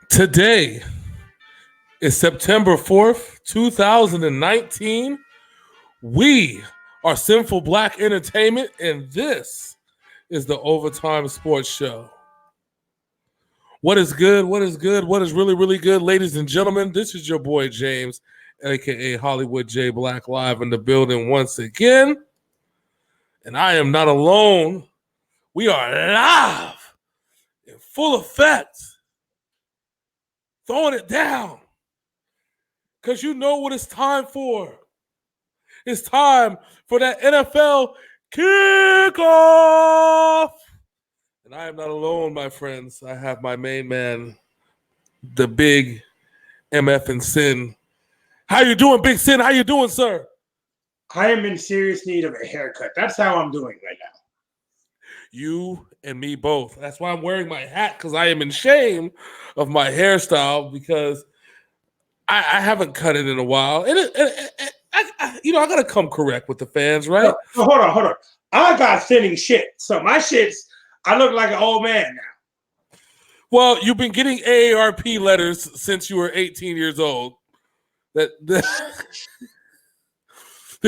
Today is September 4th, 2019. We are Sinful Blaq Entertainment, and this is the Ovatyme Sports Show. What is good? What is good? What is really, really good? Ladies and gentlemen, this is your boy James, a.k.a. Hollywood J. Blaq, live in the building once again. And I am not alone. We are live in full effect. Throwing it down. Because you know what it's time for. It's time for that NFL Kickoff. And I am not alone, my friends. I have my main man, the big MF and Sin. How you doing, Big Sin? How you doing, sir? I am in serious need of a haircut. That's how I'm doing right now. You and me both. That's why I'm wearing my hat, because I am in shame of my hairstyle, because I haven't cut it in a while. And I got to come correct with the fans, right? No, hold on. I got thinning shit. So my shits, I look like an old man now. Well, you've been getting AARP letters since you were 18 years old. This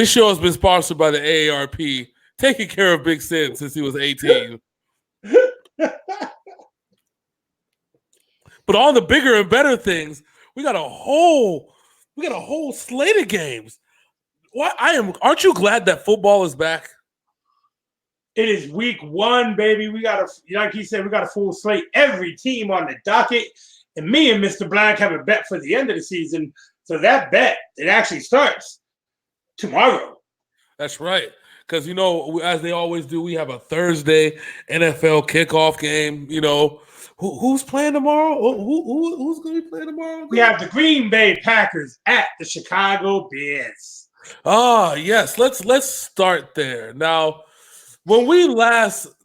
show has been sponsored by the AARP, taking care of Big Sin since he was 18. But on the bigger and better things, we got a whole slate of games. Aren't you glad that football is back? It is week 1, baby. We got like he said, we got a full slate. Every team on the docket. And me and Mr. Blaq have a bet for the end of the season. So that bet, it actually starts tomorrow. That's right. Because, as they always do, we have a Thursday NFL kickoff game. Who's playing tomorrow? Who's going to be playing tomorrow? We have the Green Bay Packers at the Chicago Bears. Yes. Let's start there. Now, when we last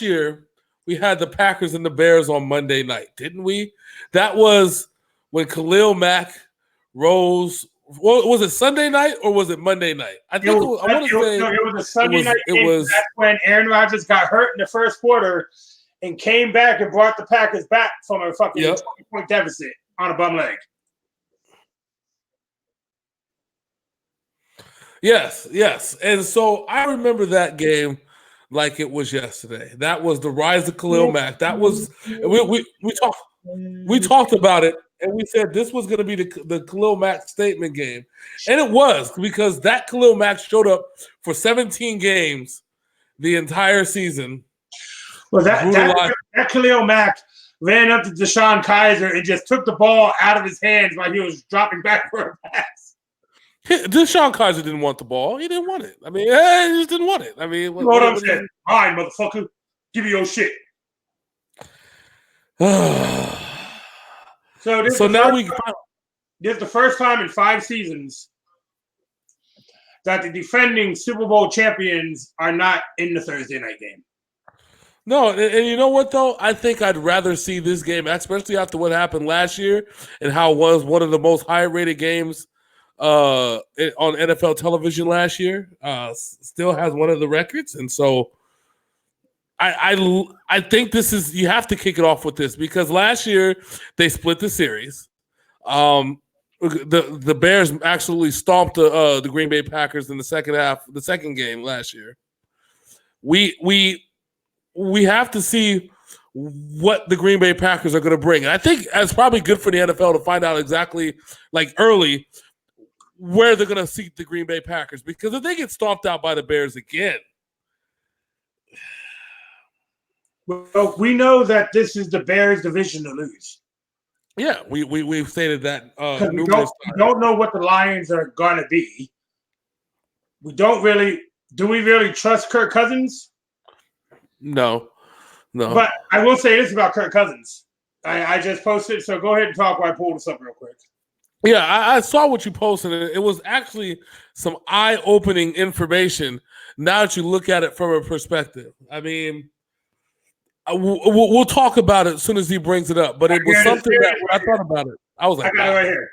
year, we had the Packers and the Bears on Monday night, didn't we? That was when Khalil Mack rose. Was it Sunday night or was it Monday night? It was a Sunday night game. That's when Aaron Rodgers got hurt in the first quarter and came back and brought the Packers back from a fucking 20-point deficit on a bum leg. Yes. And so I remember that game like it was yesterday. That was the rise of Khalil Mack. That was we talked about it, and we said this was going to be the Khalil Mack statement game. And it was, because that Khalil Mack showed up for 17 games the entire season. Well, that Khalil Mack ran up to Deshaun Kaiser and just took the ball out of his hands while he was dropping back for a pass. Deshaun Kaiser didn't want the ball. He didn't want it. I mean, he just didn't want it. I mean, what I'm saying? All right, motherfucker. Give me your shit. So this is the first time in 5 seasons that the defending Super Bowl champions are not in the Thursday night game. No, and you know what, though? I think I'd rather see this game, especially after what happened last year and how it was one of the most high-rated games on NFL television last year. Still has one of the records, and so I think this is, you have to kick it off with this, because last year they split the series. The Bears absolutely stomped the Green Bay Packers in the second game last year. We have to see what the Green Bay Packers are going to bring. And I think it's probably good for the NFL to find out exactly, like early, where they're going to seat the Green Bay Packers. Because if they get stomped out by the Bears again. Well, we know that this is the Bears' division to lose. Yeah, we've stated that numerous times. We don't know what the Lions are going to be. Do we really trust Kirk Cousins? No. But I will say this about Kirk Cousins. I just posted, so go ahead and talk while I pull this up real quick. Yeah, I saw what you posted. It was actually some eye-opening information. Now that you look at it from a perspective, I mean, we'll talk about it as soon as he brings it up. But it was something that I thought about it. I was like, I got it right here.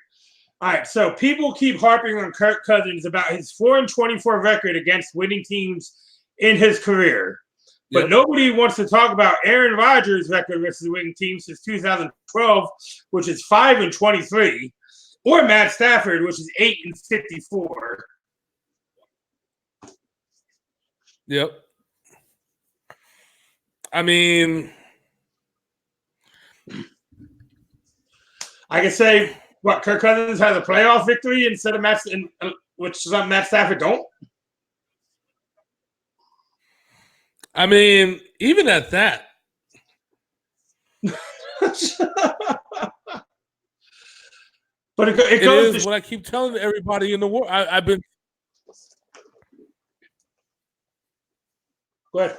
All right, so people keep harping on Kirk Cousins about his 4-24 record against winning teams in his career. But nobody wants to talk about Aaron Rodgers' record versus winning teams since 2012, which is 5-23, or Matt Stafford, which is 8-54. Yep. I mean, I can say what Kirk Cousins has a playoff victory instead of Matt, which some Matt Stafford don't. I mean, even at that. But it goes is what I keep telling everybody in the world. I've been. Go ahead.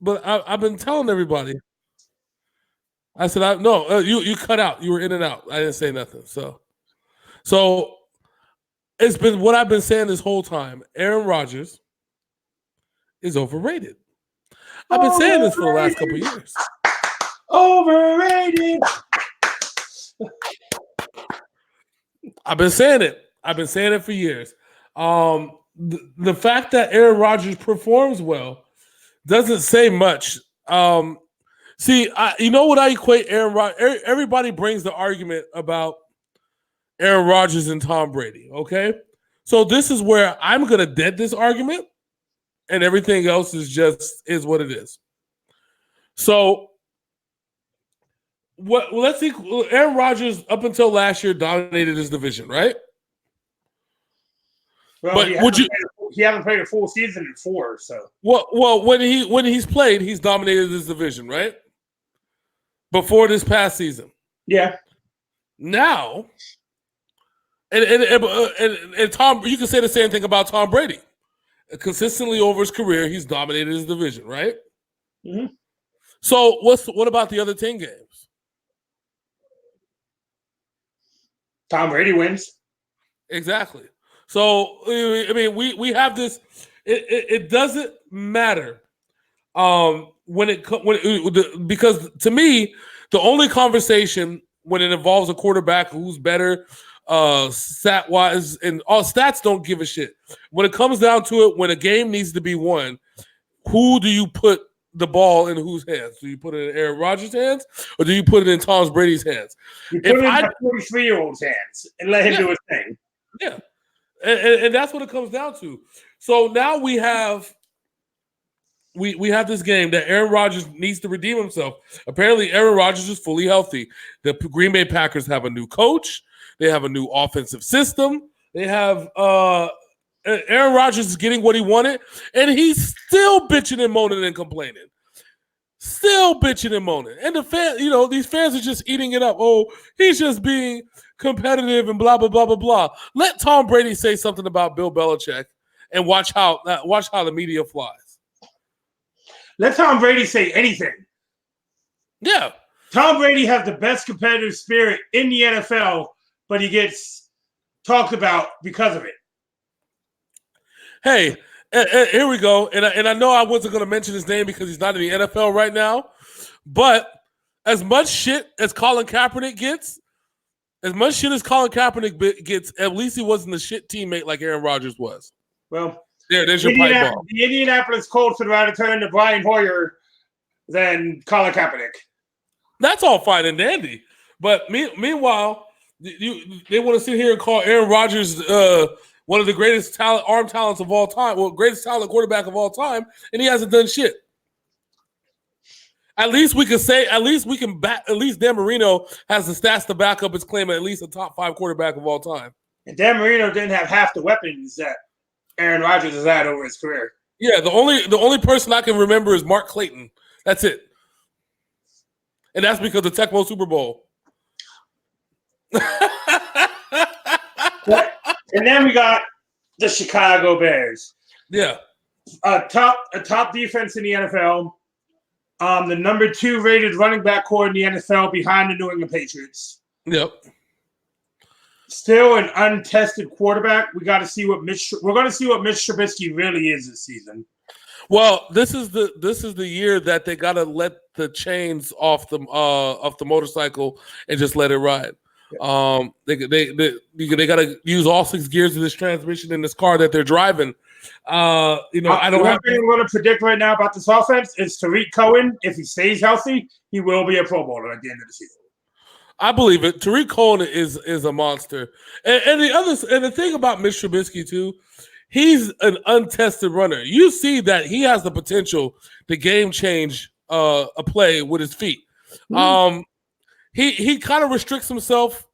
But I've been telling everybody. I said, no, you cut out. You were in and out. I didn't say nothing. So it's been what I've been saying this whole time. Aaron Rodgers is overrated. I've been saying this for the last couple of years. Overrated. I've been saying it. I've been saying it for years. The fact that Aaron Rodgers performs well doesn't say much. See, you know what I equate Aaron Rodgers? Everybody brings the argument about Aaron Rodgers and Tom Brady, okay? So this is where I'm going to dead this argument, and everything else is what it is. So let's see. Aaron Rodgers, up until last year, dominated his division, right? Well, but he hasn't played a full season in 4, so. Well, when he's played, he's dominated his division, right? Before this past season. Yeah. Now, and Tom, you can say the same thing about Tom Brady. Consistently over his career, he's dominated his division, right? Mm-hmm. So what about the other 10 games? Tom Brady wins. Exactly. So I mean, we have this. It doesn't matter because to me, the only conversation when it involves a quarterback who's better stat wise and all stats don't give a shit. When it comes down to it, when a game needs to be won, who do you put the ball in whose hands? Do you put it in Aaron Rodgers' hands or do you put it in Tom Brady's hands? You put it in a 43-year-old's hands and let him do his thing. Yeah. And that's what it comes down to. So now we have this game that Aaron Rodgers needs to redeem himself. Apparently, Aaron Rodgers is fully healthy. The Green Bay Packers have a new coach. They have a new offensive system. They have Aaron Rodgers is getting what he wanted, and he's still bitching and moaning and complaining. Still bitching and moaning. And the fan, these fans are just eating it up. Oh, he's just being competitive and blah, blah, blah, blah, blah. Let Tom Brady say something about Bill Belichick and watch how the media flies. Let Tom Brady say anything. Yeah. Tom Brady has the best competitive spirit in the NFL, but he gets talked about because of it. Hey, here we go. And I know I wasn't going to mention his name because he's not in the NFL right now. But as much shit as Colin Kaepernick gets, at least he wasn't a shit teammate like Aaron Rodgers was. Well, there's your pipe ball. The Indianapolis Colts would rather turn to Brian Hoyer than Colin Kaepernick. That's all fine and dandy. But meanwhile, they want to sit here and call Aaron Rodgers one of the greatest arm talents of all time, greatest talent quarterback of all time, and he hasn't done shit. At least Dan Marino has the stats to back up his claim at least a top 5 quarterback of all time. And Dan Marino didn't have half the weapons that Aaron Rodgers has had over his career. Yeah, the only person I can remember is Mark Clayton. That's it. And that's because of Tecmo Super Bowl. And then we got the Chicago Bears. Yeah. A top defense in the NFL. The number 2 rated running back core in the NFL behind the New England Patriots. Yep. Still an untested quarterback. We're going to see what Mitch Trubisky really is this season. Well, this is the year that they gotta let the chains off the motorcycle and just let it ride. They gotta use all 6 gears of this transmission in this car that they're driving. I don't have. Thing I'm going to predict right now about this offense is Tariq Cohen. If he stays healthy, he will be a Pro Bowler at the end of the season. I believe it. Tariq Cohen is a monster, and the thing about Mitch Trubisky too, he's an untested runner. You see that he has the potential to game change a play with his feet. Mm-hmm. He kind of restricts himself,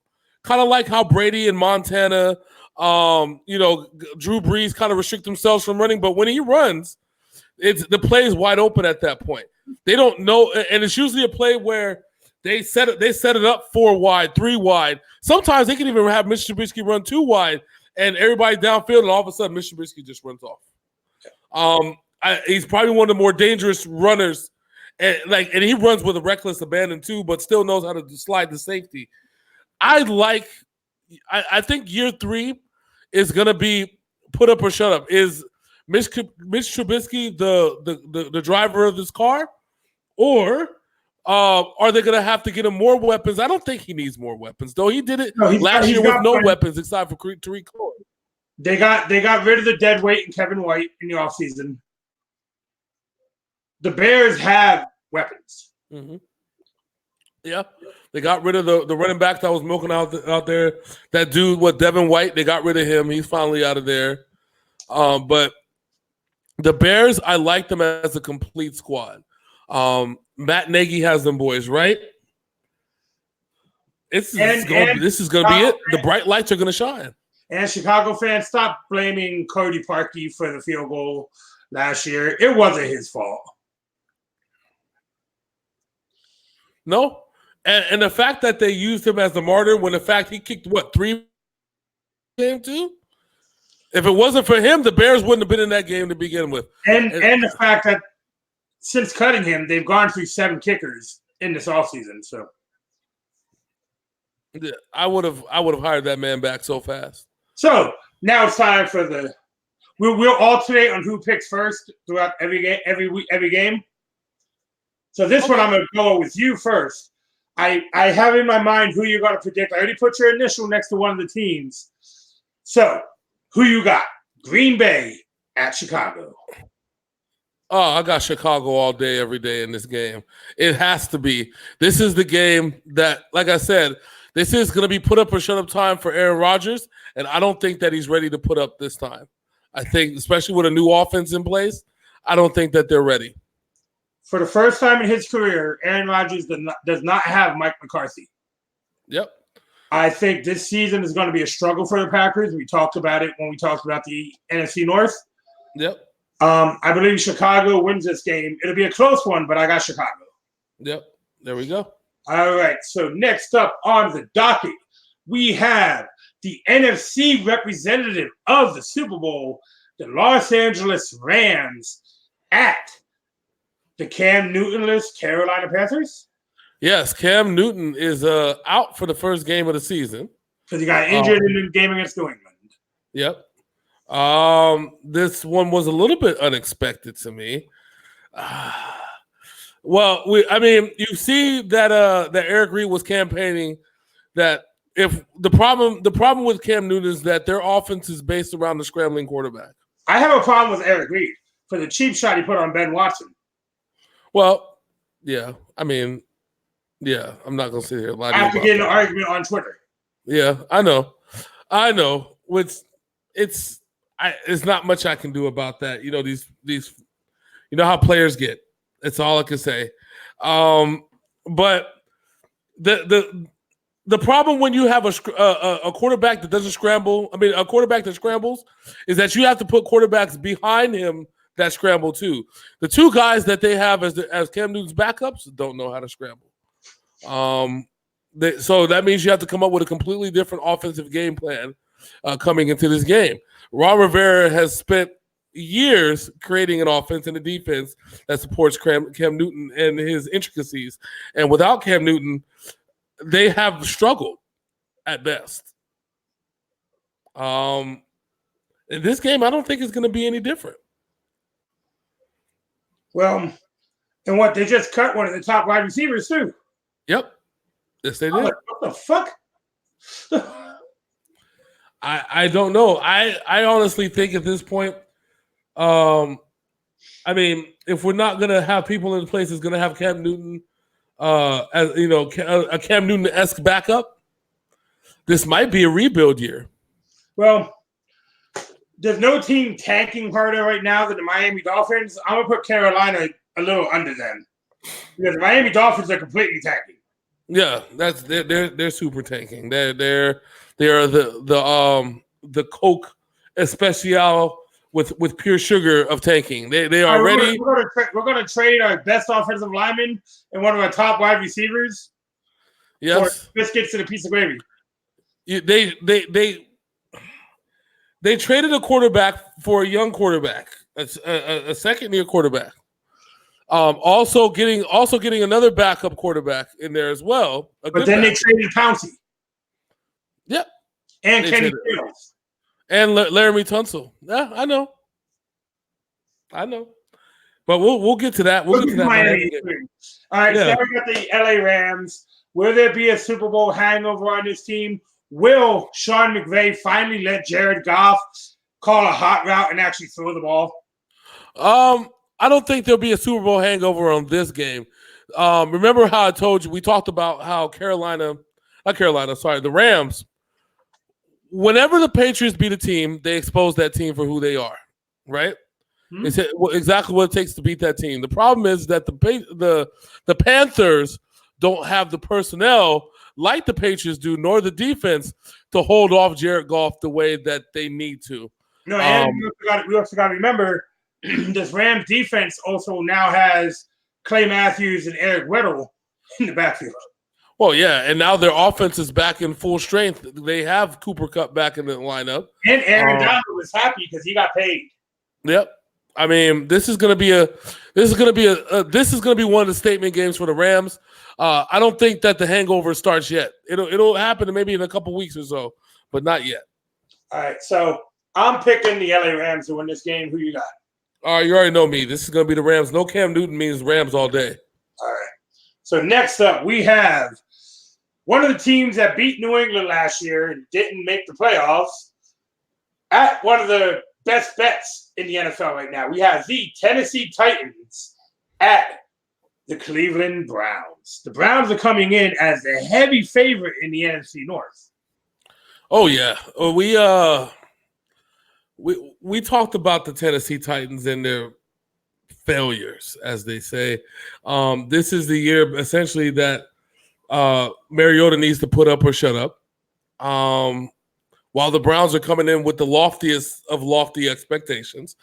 kind of like how Brady and Montana, Drew Brees kind of restrict themselves from running. But when he runs, the play is wide open at that point. They don't know, and it's usually a play where they set it up 4 wide, 3 wide. Sometimes they can even have Mitch Trubisky run 2 wide, and everybody downfield, and all of a sudden Mitch Trubisky just runs off. He's probably one of the more dangerous runners, and he runs with a reckless abandon too, but still knows how to slide the safety. I think year 3 is gonna be put up or shut up. Is Mitch Trubisky the driver of this car, or are they going to have to get him more weapons? I don't think he needs more weapons, though. He did it last year with no weapons except for Tariq Cohen. They got rid of the dead weight and Kevin White in the offseason. The Bears have weapons. Mm-hmm. Yeah, they got rid of the running back that was milking out there. That dude, Devin White, they got rid of him. He's finally out of there. But the Bears, I like them as a complete squad. Matt Nagy has them boys, right? This is going to be it. The bright lights are going to shine. And Chicago fans, stop blaming Cody Parkey for the field goal last year. It wasn't his fault. No. And the fact that they used him as the martyr when, in fact, he kicked, 3 game too? If it wasn't for him, the Bears wouldn't have been in that game to begin with. And the fact that since cutting him, they've gone through 7 kickers in this offseason. So yeah, I would have hired that man back so fast. So now it's time for we'll alternate on who picks first throughout every game. So this one I'm gonna go with you first. I have in my mind who you're gonna predict. I already put your initial next to one of the teams. So who you got? Green Bay at Chicago. Oh, I got Chicago all day, every day in this game. It has to be. This is the game that, like I said, this is going to be put up or shut up time for Aaron Rodgers, and I don't think that he's ready to put up this time. I think, especially with a new offense in place, I don't think that they're ready. For the first time in his career, Aaron Rodgers does not have Mike McCarthy. Yep. I think this season is going to be a struggle for the Packers. We talked about it when we talked about the NFC North. Yep. I believe Chicago wins this game. It'll be a close one, but I got Chicago. Yep. There we go. All right. So next up on the docket, we have the NFC representative of the Super Bowl, the Los Angeles Rams, at the Cam Newton-less Carolina Panthers. Yes, Cam Newton is out for the first game of the season. Because he got injured in the game against New England. Yep. This one was a little bit unexpected to me. You see that Eric Reid was campaigning that if the problem with Cam Newton is that their offense is based around the scrambling quarterback. I have a problem with Eric Reid for the cheap shot he put on Ben Watson. Well, yeah, I'm not gonna sit here and lie to you after getting an argument on Twitter. Yeah, I know. It's not much I can do about that. You know, these you know how players get. That's all I can say. But the problem when you have a quarterback that doesn't scramble, a quarterback that scrambles, is that you have to put quarterbacks behind him that scramble too. The 2 guys that they have as Cam Newton's backups don't know how to scramble. So that means you have to come up with a completely different offensive game plan coming into this game. Ron Rivera has spent years creating an offense and a defense that supports Cam Newton and his intricacies. And without Cam Newton, they have struggled at best. In this game, I don't think it's going to be any different. Well, and what they just cut one of the top wide receivers too. Yep. Yes, they did. Like, what the fuck? I don't know. I honestly think at this point, I mean, if we're not gonna have people in place, is gonna have Cam Newton, as you know, a Cam Newton-esque backup. This might be a rebuild year. Well, there's no team tanking harder right now than the Miami Dolphins. I'm gonna put Carolina a little under them because the Miami Dolphins are completely tanking. Yeah, they're super tanking. They are the Coke Especial with pure sugar of tanking. They are ready. We're gonna trade our best offensive lineman and one of our top wide receivers. Yes, for biscuits and a piece of gravy. They traded a quarterback for a young quarterback, a second-year quarterback. Also getting another backup quarterback in there as well. But then they traded Pouncey. Yep. And Kenny Fields. And Laramie Tunsil. Yeah, I know. But we'll get to that. We'll get to that. Miami. All right, so we got the LA Rams. Will there be a Super Bowl hangover on this team? Will Sean McVay finally let Jared Goff call a hot route and actually throw the ball? I don't think there'll be a Super Bowl hangover on this game. Remember how I told you, we talked about how the Rams, whenever the Patriots beat a team, they expose that team for who they are, right? Mm-hmm. It's exactly what it takes to beat that team. The problem is that the Panthers don't have the personnel like the Patriots do, nor the defense to hold off Jared Goff the way that they need to. No, and we also got to remember this Rams defense also now has Clay Matthews and Eric Weddle in the backfield. Well, yeah, and now their offense is back in full strength. They have Cooper Kupp back in the lineup, and Aaron Donald was happy because he got paid. Yep. I mean, this is going to be one of the statement games for the Rams. I don't think that the hangover starts yet. It'll happen maybe in a couple weeks or so, but not yet. All right, so I'm picking the LA Rams to win this game. Who you got? All right, you already know me. This is going to be the Rams. No Cam Newton means Rams all day. All right. So next up, we have one of the teams that beat New England last year and didn't make the playoffs at one of the best bets in the NFL right now. We have the Tennessee Titans at the Cleveland Browns. The Browns are coming in as the heavy favorite in the NFC North. Oh, yeah. We talked about the Tennessee Titans and their failures, as they say. This is the year, essentially, that Mariota needs to put up or shut up. While the Browns are coming in with the loftiest of lofty expectations.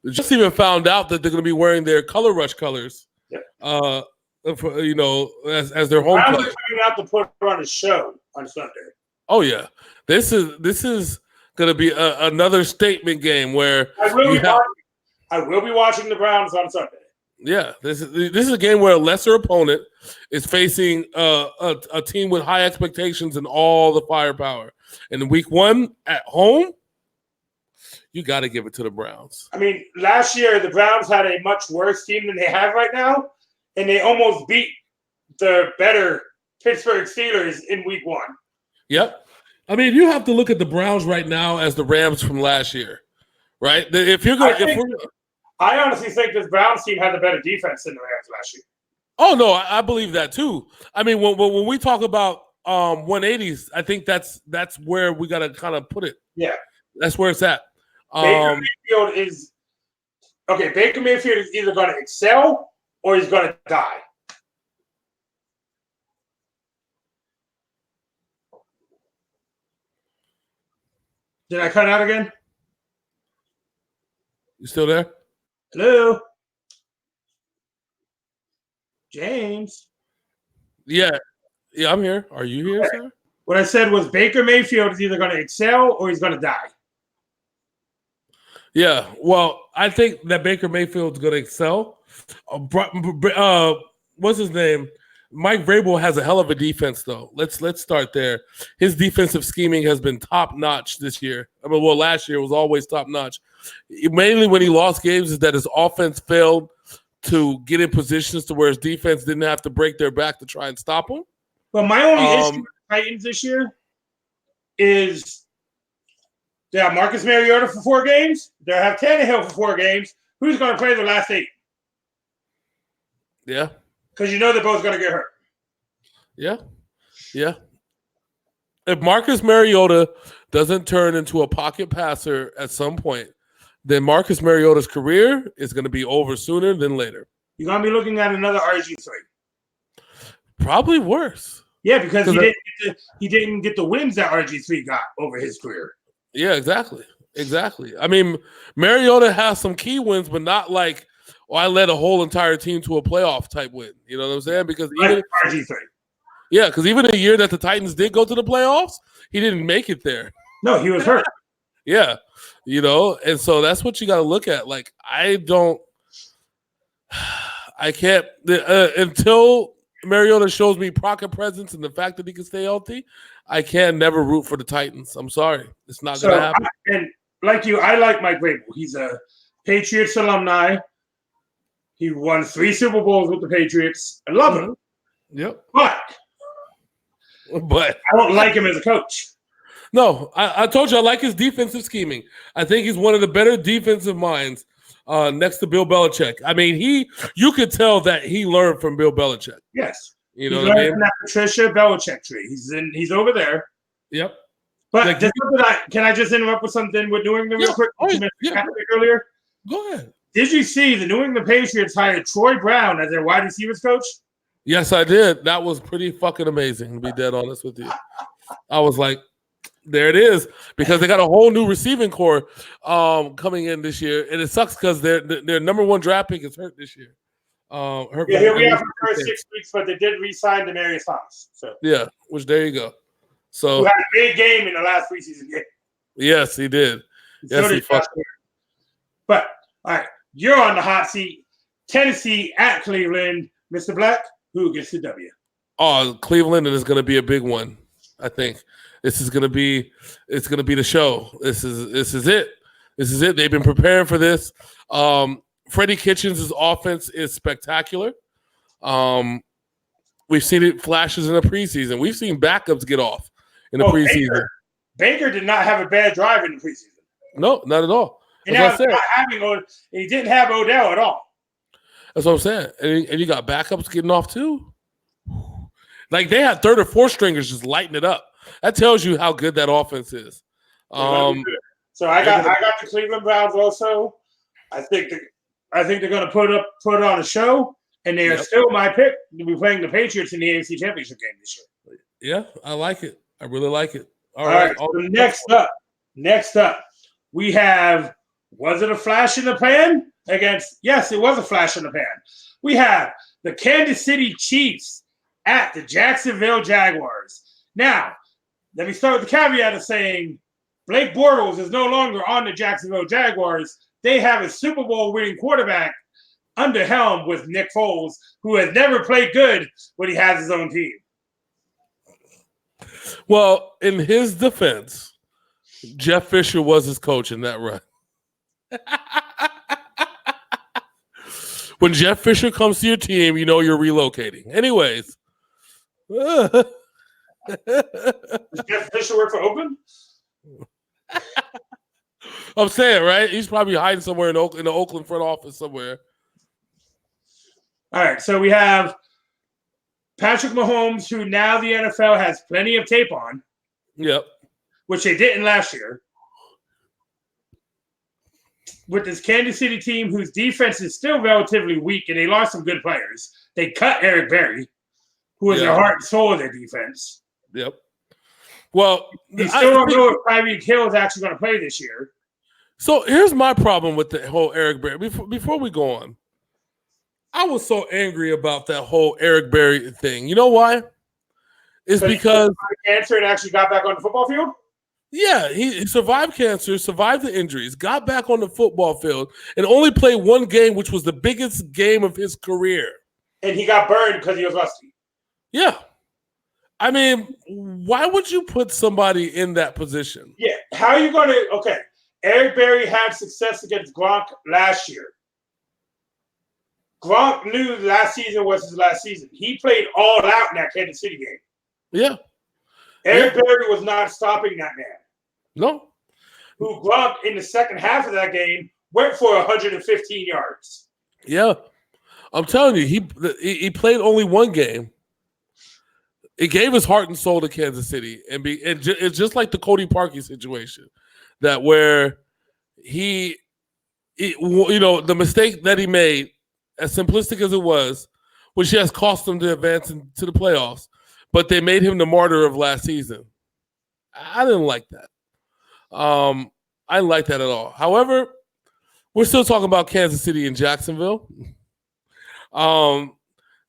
They just even found out that they're going to be wearing their Color Rush colors, as their home Browns play. are coming out to put on a show on Sunday. Oh, yeah. This is going to be another statement game where I will be watching the Browns on Sunday. Yeah, this is a game where a lesser opponent is facing a team with high expectations and all the firepower. And in week one at home, you got to give it to the Browns. I mean, last year the Browns had a much worse team than they have right now, and they almost beat the better Pittsburgh Steelers in week one. Yep. I mean, you have to look at the Browns right now as the Rams from last year, right? I honestly think this Browns team had a better defense than the Rams last year. Oh, no, I believe that too. I mean, when we talk about 180s, I think that's where we got to kind of put it. Yeah. That's where it's at. Baker Mayfield is either going to excel or he's going to die. Did I cut out again? You still there? Hello? James? Yeah, I'm here. Are you here, sir? What I said was Baker Mayfield is either going to excel or he's going to die. Yeah, well, I think that Baker Mayfield's going to excel. What's his name? Mike Vrabel has a hell of a defense, though. Let's start there. His defensive scheming has been top notch this year. I mean, well, last year was always top notch. Mainly when he lost games is that his offense failed to get in positions to where his defense didn't have to break their back to try and stop him. But my only issue with the Titans this year is they have Marcus Mariota for 4 games. They have Tannehill for 4 games. Who's going to play the last 8? Yeah. Because you know they're both going to get hurt. Yeah. If Marcus Mariota doesn't turn into a pocket passer at some point, then Marcus Mariota's career is going to be over sooner than later. You're going to be looking at another RG3. Probably worse. Yeah, because he didn't get the wins that RG3 got over his career. Yeah, exactly. I mean, Mariota has some key wins, but not like, I led a whole entire team to a playoff type win. You know what I'm saying? Because even RG3. Yeah, because even a year that the Titans did go to the playoffs, he didn't make it there. No, he was hurt. Yeah, and so that's what you got to look at. Like, I can't until Mariota shows me pocket presence and the fact that he can stay healthy, I can never root for the Titans. I'm sorry. It's not going to happen. And like you, I like Mike Vrabel. He's a Patriots alumni. He won 3 Super Bowls with the Patriots. I love him. Yep. But I don't like him as a coach. No, I told you I like his defensive scheming. I think he's one of the better defensive minds next to Bill Belichick. I mean, you could tell that he learned from Bill Belichick. Yes. You know what I mean? That Patricia Belichick tree. He's over there. Yep. But like, can I just interrupt with something with New England real quick? Earlier. Go ahead. Did you see the New England Patriots hired Troy Brown as their wide receivers coach? Yes, I did. That was pretty fucking amazing, to be dead honest with you. I was like, there it is, because they got a whole new receiving core coming in this year, and it sucks because their number 1 draft pick is hurt this year. Here we are for the first 6 weeks, but they did re-sign Demaryius Thomas. So yeah, which there you go. So who had a big game in the last preseason game. Yes, he did. Yes, he fucked. But all right, you're on the hot seat. Tennessee at Cleveland. Mr. Blaq, who gets the W? Oh, Cleveland is going to be a big one. I think this is going to be the show. This is it. This is it. They've been preparing for this. Freddie Kitchens' offense is spectacular. We've seen it flashes in the preseason. We've seen backups get off in the preseason. Baker did not have a bad drive in the preseason. No, not at all. And he didn't have Odell at all. That's what I'm saying. And you got backups getting off too. Like, they had 3rd or 4th stringers just lighting it up. That tells you how good that offense is. So I got the Cleveland Browns also. I think they're going to put on a show, and they are still my pick to be playing the Patriots in the AFC Championship game this year. Yeah, I like it. I really like it. All right. So next up, we have, was it a flash in the pan? Yes, it was a flash in the pan. We have the Kansas City Chiefs at the Jacksonville Jaguars. Now, let me start with the caveat of saying Blake Bortles is no longer on the Jacksonville Jaguars. They have a Super Bowl winning quarterback under helm with Nick Foles, who has never played good when he has his own team. Well, in his defense, Jeff Fisher was his coach in that run. When Jeff Fisher comes to your team, you know you're relocating. Anyways. Does Jeff Fisher work for Oakland? I'm saying, right? He's probably hiding somewhere in the Oakland front office somewhere. All right, so we have Patrick Mahomes, who now the NFL has plenty of tape on. Yep. Which they didn't last year. With this Kansas City team whose defense is still relatively weak, and they lost some good players. They cut Eric Berry, who is the heart and soul of their defense. Yep. Well, you still don't know if Tyreek Hill is actually going to play this year. So here's my problem with the whole Eric Berry. Before we go on, I was so angry about that whole Eric Berry thing. You know why? It's because he had cancer and actually got back on the football field. Yeah, he survived cancer, survived the injuries, got back on the football field, and only played one game, which was the biggest game of his career. And he got burned because he was rusty. Yeah. I mean, why would you put somebody in that position? Yeah. How are you going to? Okay. Eric Berry had success against Gronk last year. Gronk knew last season was his last season. He played all out in that Kansas City game. Yeah. Eric Berry was not stopping that man. No. Who Gronk in the second half of that game went for 115 yards. Yeah. I'm telling you, he played only one game. It gave his heart and soul to Kansas City. It's just like the Cody Parkey situation, that where the mistake that he made, as simplistic as it was, which has cost them to advance into the playoffs, but they made him the martyr of last season. I didn't like that. I didn't like that at all. However, we're still talking about Kansas City and Jacksonville.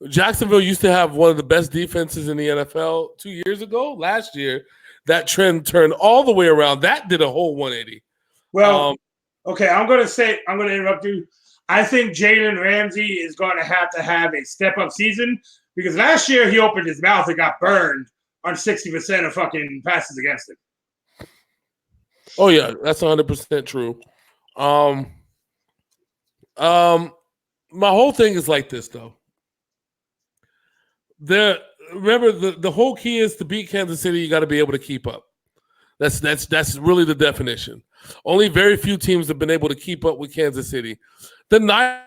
Jacksonville used to have one of the best defenses in the NFL 2 years ago. Last year, that trend turned all the way around. That did a whole 180. Well, okay, I'm going to interrupt you. I think Jalen Ramsey is going to have a step-up season because last year he opened his mouth and got burned on 60% of fucking passes against him. Oh, yeah, that's 100% true. My whole thing is like this, though. Remember, the whole key is to beat Kansas City, you got to be able to keep up. That's really the definition. Only very few teams have been able to keep up with Kansas City. The Niners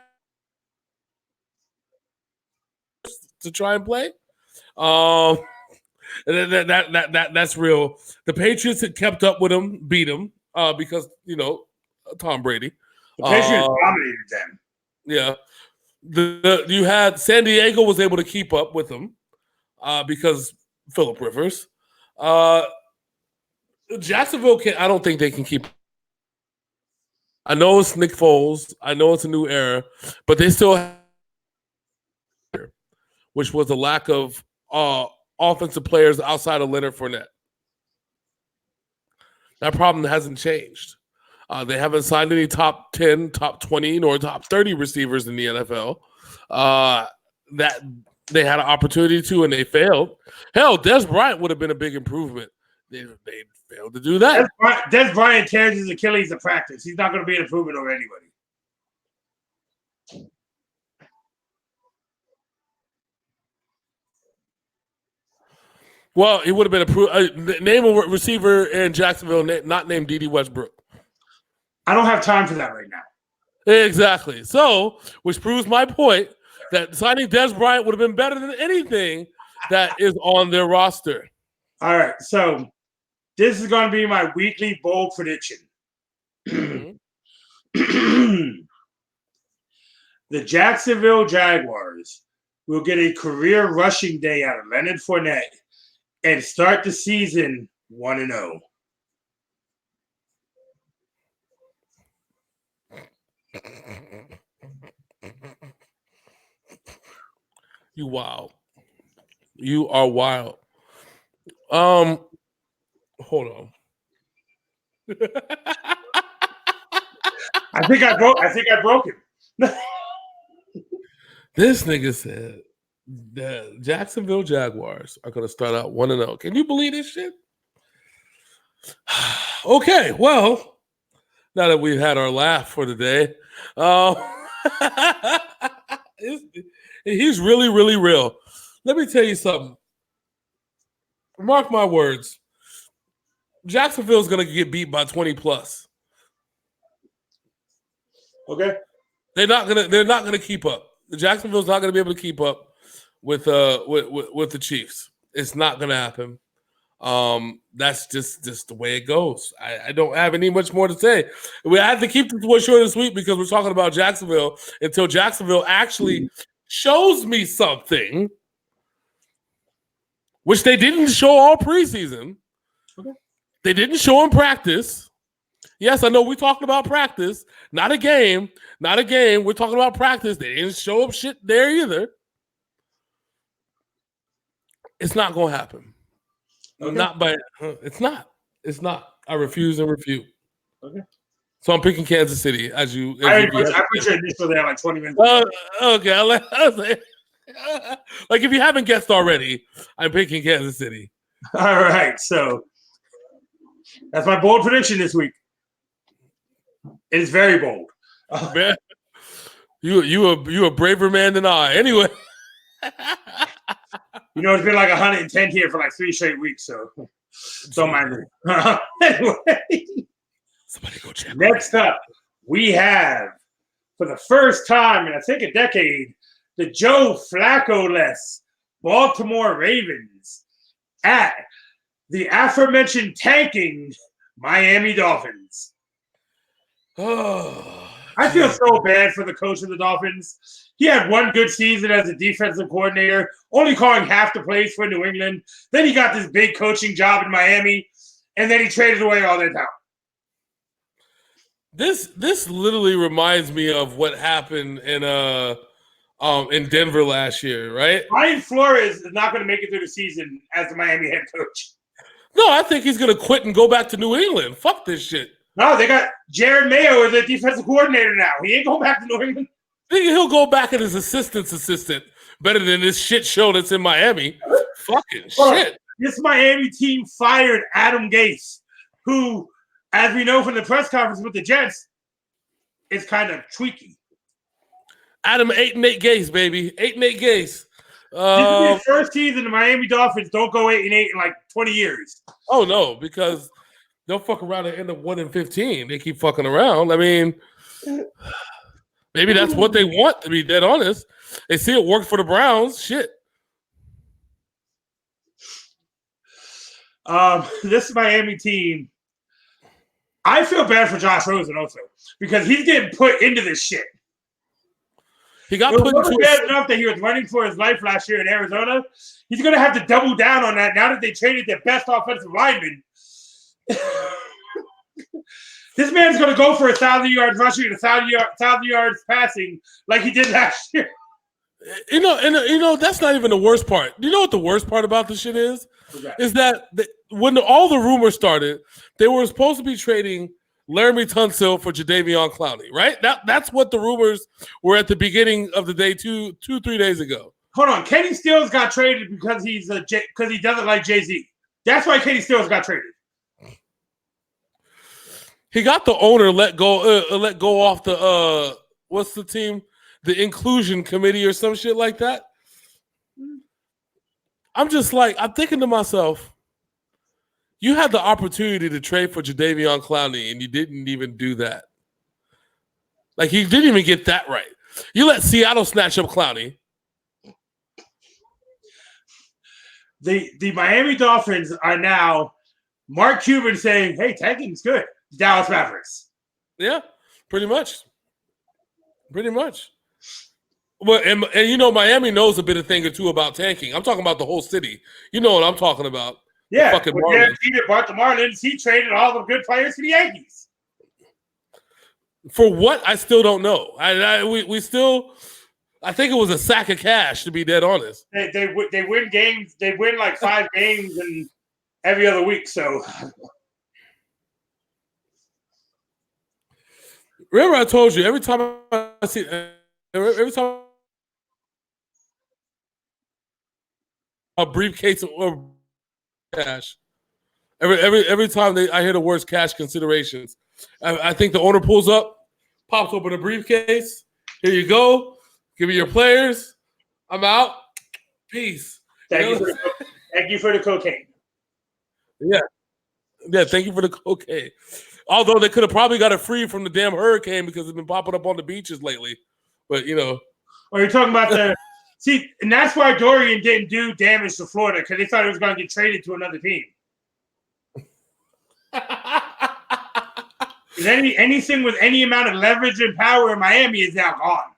to try and play. That's real. The Patriots had kept up with them, beat them because Tom Brady. The Patriots dominated them. Yeah. You had San Diego was able to keep up with them because Phillip Rivers. Jacksonville I don't think they can keep. I know it's Nick Foles. I know it's a new era, but they still have, which was a lack of offensive players outside of Leonard Fournette. That problem hasn't changed. They haven't signed any top 10, top 20, nor top 30 receivers in the NFL. That they had an opportunity to, and they failed. Hell, Des Bryant would have been a big improvement. They failed to do that. Des Bryant tears his Achilles in practice. He's not going to be an improvement over anybody. Well, he would have been approved. Name a receiver in Jacksonville not named Dede Westbrook. I don't have time for that right now. Exactly. So, which proves my point that signing Des Bryant would have been better than anything that is on their roster. All right. So, this is going to be my weekly bold prediction. The Jacksonville Jaguars will get a career rushing day out of Leonard Fournette and start the season 1-0. You wild. You are wild. Hold on. I think I broke him. This nigga said the Jacksonville Jaguars are going to start out 1-0. Can you believe this shit? Okay, well, now that we've had our laugh for the day, he's really, really real. Let me tell you something. Mark my words. Jacksonville's going to get beat by 20 plus. Okay. They're not gonna keep up. Jacksonville's not gonna be able to keep up with the Chiefs. It's not gonna happen. That's just the way it goes. I don't have any much more to say. We have to keep this one short and sweet because we're talking about Jacksonville until Jacksonville actually shows me something, which they didn't show all preseason. Okay. They didn't show in practice. Yes, I know we're talking about practice, not a game. Not a game. We're talking about practice. They didn't show up shit there either. It's not going to happen. Okay. It's not. It's not. I refuse and refute. Okay. So I'm picking Kansas City I put your initial there like 20 minutes ago. Okay. Like, if you haven't guessed already, I'm picking Kansas City. All right, so that's my bold prediction this week. It is very bold. Man, you a braver man than I. Anyway. You know, it's been like 110 here for like 3 straight weeks, so don't mind me. Anyway, somebody go check. Next up, we have, for the first time in I think a decade, the Joe Flacco-less Baltimore Ravens at the aforementioned tanking Miami Dolphins. Oh, I feel so bad for the coach of the Dolphins. He had one good season as a defensive coordinator, only calling half the plays for New England. Then he got this big coaching job in Miami, and then he traded away all that talent. This literally reminds me of what happened in Denver last year, right? Brian Flores is not going to make it through the season as the Miami head coach. No, I think he's going to quit and go back to New England. Fuck this shit. No, they got Jared Mayo as their defensive coordinator now. He ain't going back to New England. I think he'll go back as his assistant's assistant. Better than this shit show that's in Miami. Fucking shit. This Miami team fired Adam Gase, who, as we know from the press conference with the Jets, is kind of tweaky. Adam 8-8 Gase, baby. 8-8 Gase. This is his first season. The Miami Dolphins don't go 8-8 in like 20 years. Oh no, because they'll fuck around and end up 1-15. They keep fucking around. I mean, maybe that's what they want, to be dead honest. They see it worked for the Browns. Shit. This Miami team, I feel bad for Josh Rosen also because he's getting put into this shit. He got put into bad enough that he was running for his life last year in Arizona. He's going to have to double down on that now that they traded their best offensive lineman. This man's going to go for 1,000 yards rushing and 1,000 yards passing like he did last year. You know, that's not even the worst part. You know what the worst part about this shit is? Okay. Is that when all the rumors started, they were supposed to be trading Laramie Tunsil for Jadeveon Clowney, right? That's what the rumors were at the beginning of the day, 3 days ago. Hold on, Kenny Stills got traded because he doesn't like Jay-Z. That's why Kenny Stills got traded. He got the owner let go off the what's the team? The inclusion committee or some shit like that. I'm thinking to myself, you had the opportunity to trade for Jadeveon Clowney and you didn't even do that. Like, you didn't even get that right. You let Seattle snatch up Clowney. The Miami Dolphins are now Mark Cuban saying, hey, tanking's good. Dallas Mavericks. Yeah, pretty much. Well, and you know, Miami knows a bit of thing or two about tanking. I'm talking about the whole city. You know what I'm talking about. Yeah, the fucking Marlins. The Marlins, he traded all the good players to the Yankees. For what? I still don't know. We still, I think it was a sack of cash, to be dead honest. They win games. They win like 5 games and every other week. So remember, I told you every time a briefcase or cash. Every time I hear the words cash considerations, I think the owner pulls up, pops open a briefcase. Here you go. Give me your players. I'm out. Peace. Thank you for the cocaine. Yeah. Thank you for the cocaine. Although they could have probably got it free from the damn hurricane because it's been popping up on the beaches lately. But you know. Or you're talking about see, and that's why Dorian didn't do damage to Florida because they thought it was going to get traded to another team. Anything with any amount of leverage and power in Miami is now gone.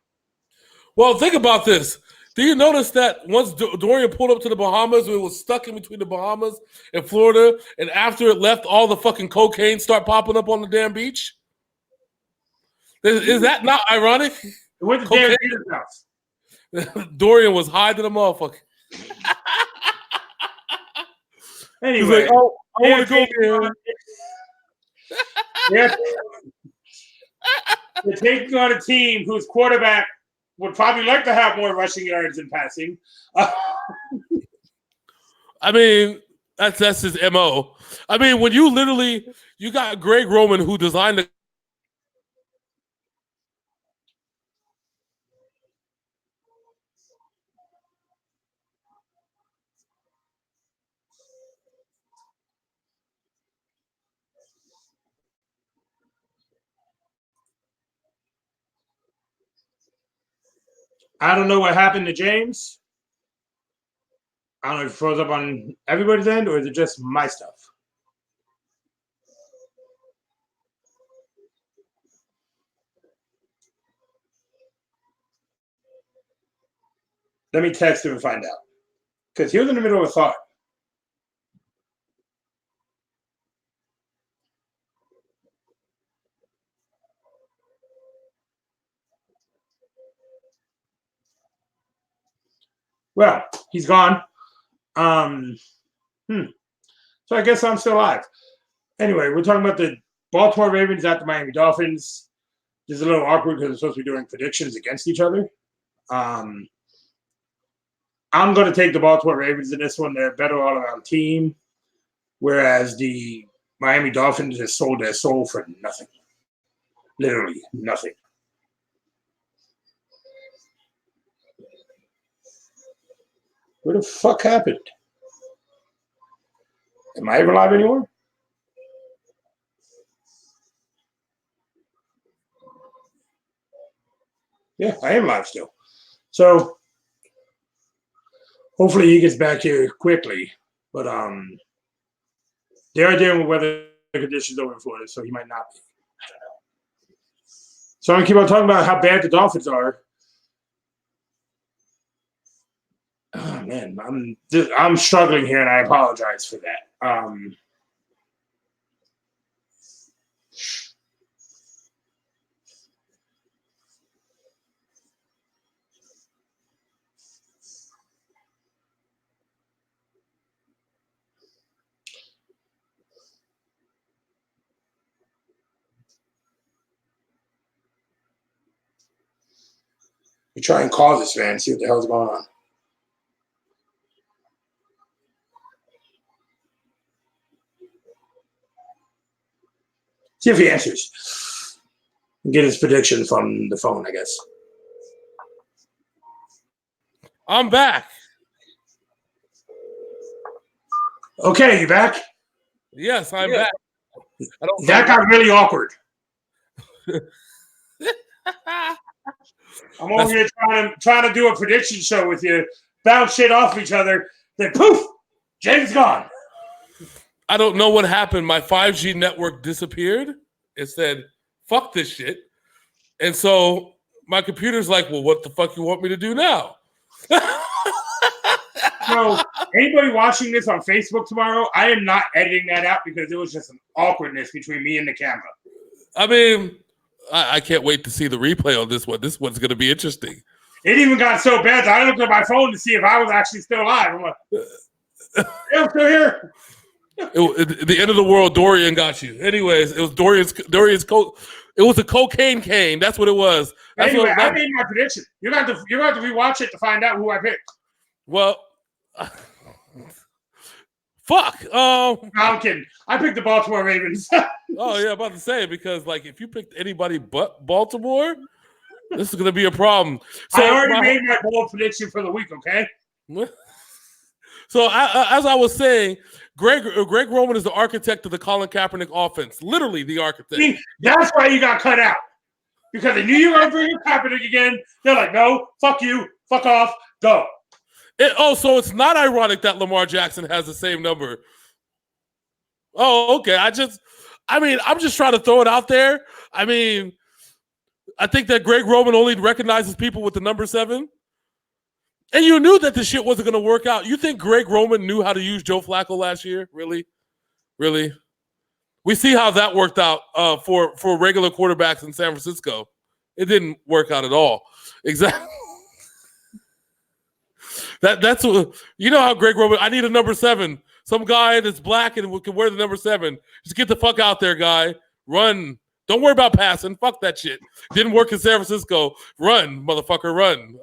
Well, think about this. Do you notice that once Dorian pulled up to the Bahamas, it was stuck in between the Bahamas and Florida, and after it left, all the fucking cocaine start popping up on the damn beach? Is that not ironic? It went to Dan Peter's house. Dorian was high to the motherfucker. Anyway, he's like, oh, I want to go there. They're taking on a team whose quarterback would probably like to have more rushing yards than passing. I mean, that's his MO. I mean, when you got Greg Roman who designed the I don't know what happened to James. I don't know if it froze up on everybody's end or is it just my stuff? Let me text him and find out. Because he was in the middle of a thought. Well, he's gone. So I guess I'm still alive. Anyway, we're talking about the Baltimore Ravens at the Miami Dolphins. This is a little awkward because we're supposed to be doing predictions against each other. I'm going to take the Baltimore Ravens in this one. They're a better all-around team, whereas the Miami Dolphins just sold their soul for nothing. Literally nothing. What the fuck happened? Am I ever live anymore? Yeah, I am live still. So hopefully he gets back here quickly. But they are dealing with weather conditions over in Florida, so he might not be. I don't know. So I'm gonna keep on talking about how bad the Dolphins are. Oh man, I'm struggling here, and I apologize for that. We try and call this man, see what the hell's going on. See if he answers. Get his prediction from the phone, I guess. I'm back. Okay, you back? Yes, I'm back. That got really awkward. I'm over here trying to do a prediction show with you, bounce shit off each other, then poof, James gone. I don't know what happened. My 5G network disappeared. It said, fuck this shit. And so my computer's like, well, what the fuck you want me to do now? So anybody watching this on Facebook tomorrow, I am not editing that out because it was just an awkwardness between me and the camera. I mean, I can't wait to see the replay on this one. This one's going to be interesting. It even got so bad that I looked at my phone to see if I was actually still alive. I'm like, yeah, I'm still here. At the end of the world, Dorian got you. Anyways, it was Dorian's it was a cocaine cane. That's what it was. Anyway, I made my prediction. You're going to have to rewatch it to find out who I picked. Well, fuck. No, I'm kidding. I picked the Baltimore Ravens. Oh yeah, about to say, because like if you picked anybody but Baltimore, this is gonna be a problem. So I already made my bold prediction for the week. Okay. So as I was saying, Greg Roman is the architect of the Colin Kaepernick offense. Literally the architect. See, that's why you got cut out. Because they knew you were going to bring in Kaepernick again. They're like, no, fuck you, fuck off, go. So it's not ironic that Lamar Jackson has the same number. Oh, okay. I'm just trying to throw it out there. I mean, I think that Greg Roman only recognizes people with the number 7. And you knew that the shit wasn't going to work out. You think Greg Roman knew how to use Joe Flacco last year? Really? Really? We see how that worked out for regular quarterbacks in San Francisco. It didn't work out at all. Exactly. That's what, you know how Greg Roman, I need a number 7. Some guy that's black and can wear the number 7. Just get the fuck out there, guy. Run Don't worry about passing. Fuck that shit. Didn't work in San Francisco. Run, motherfucker, run.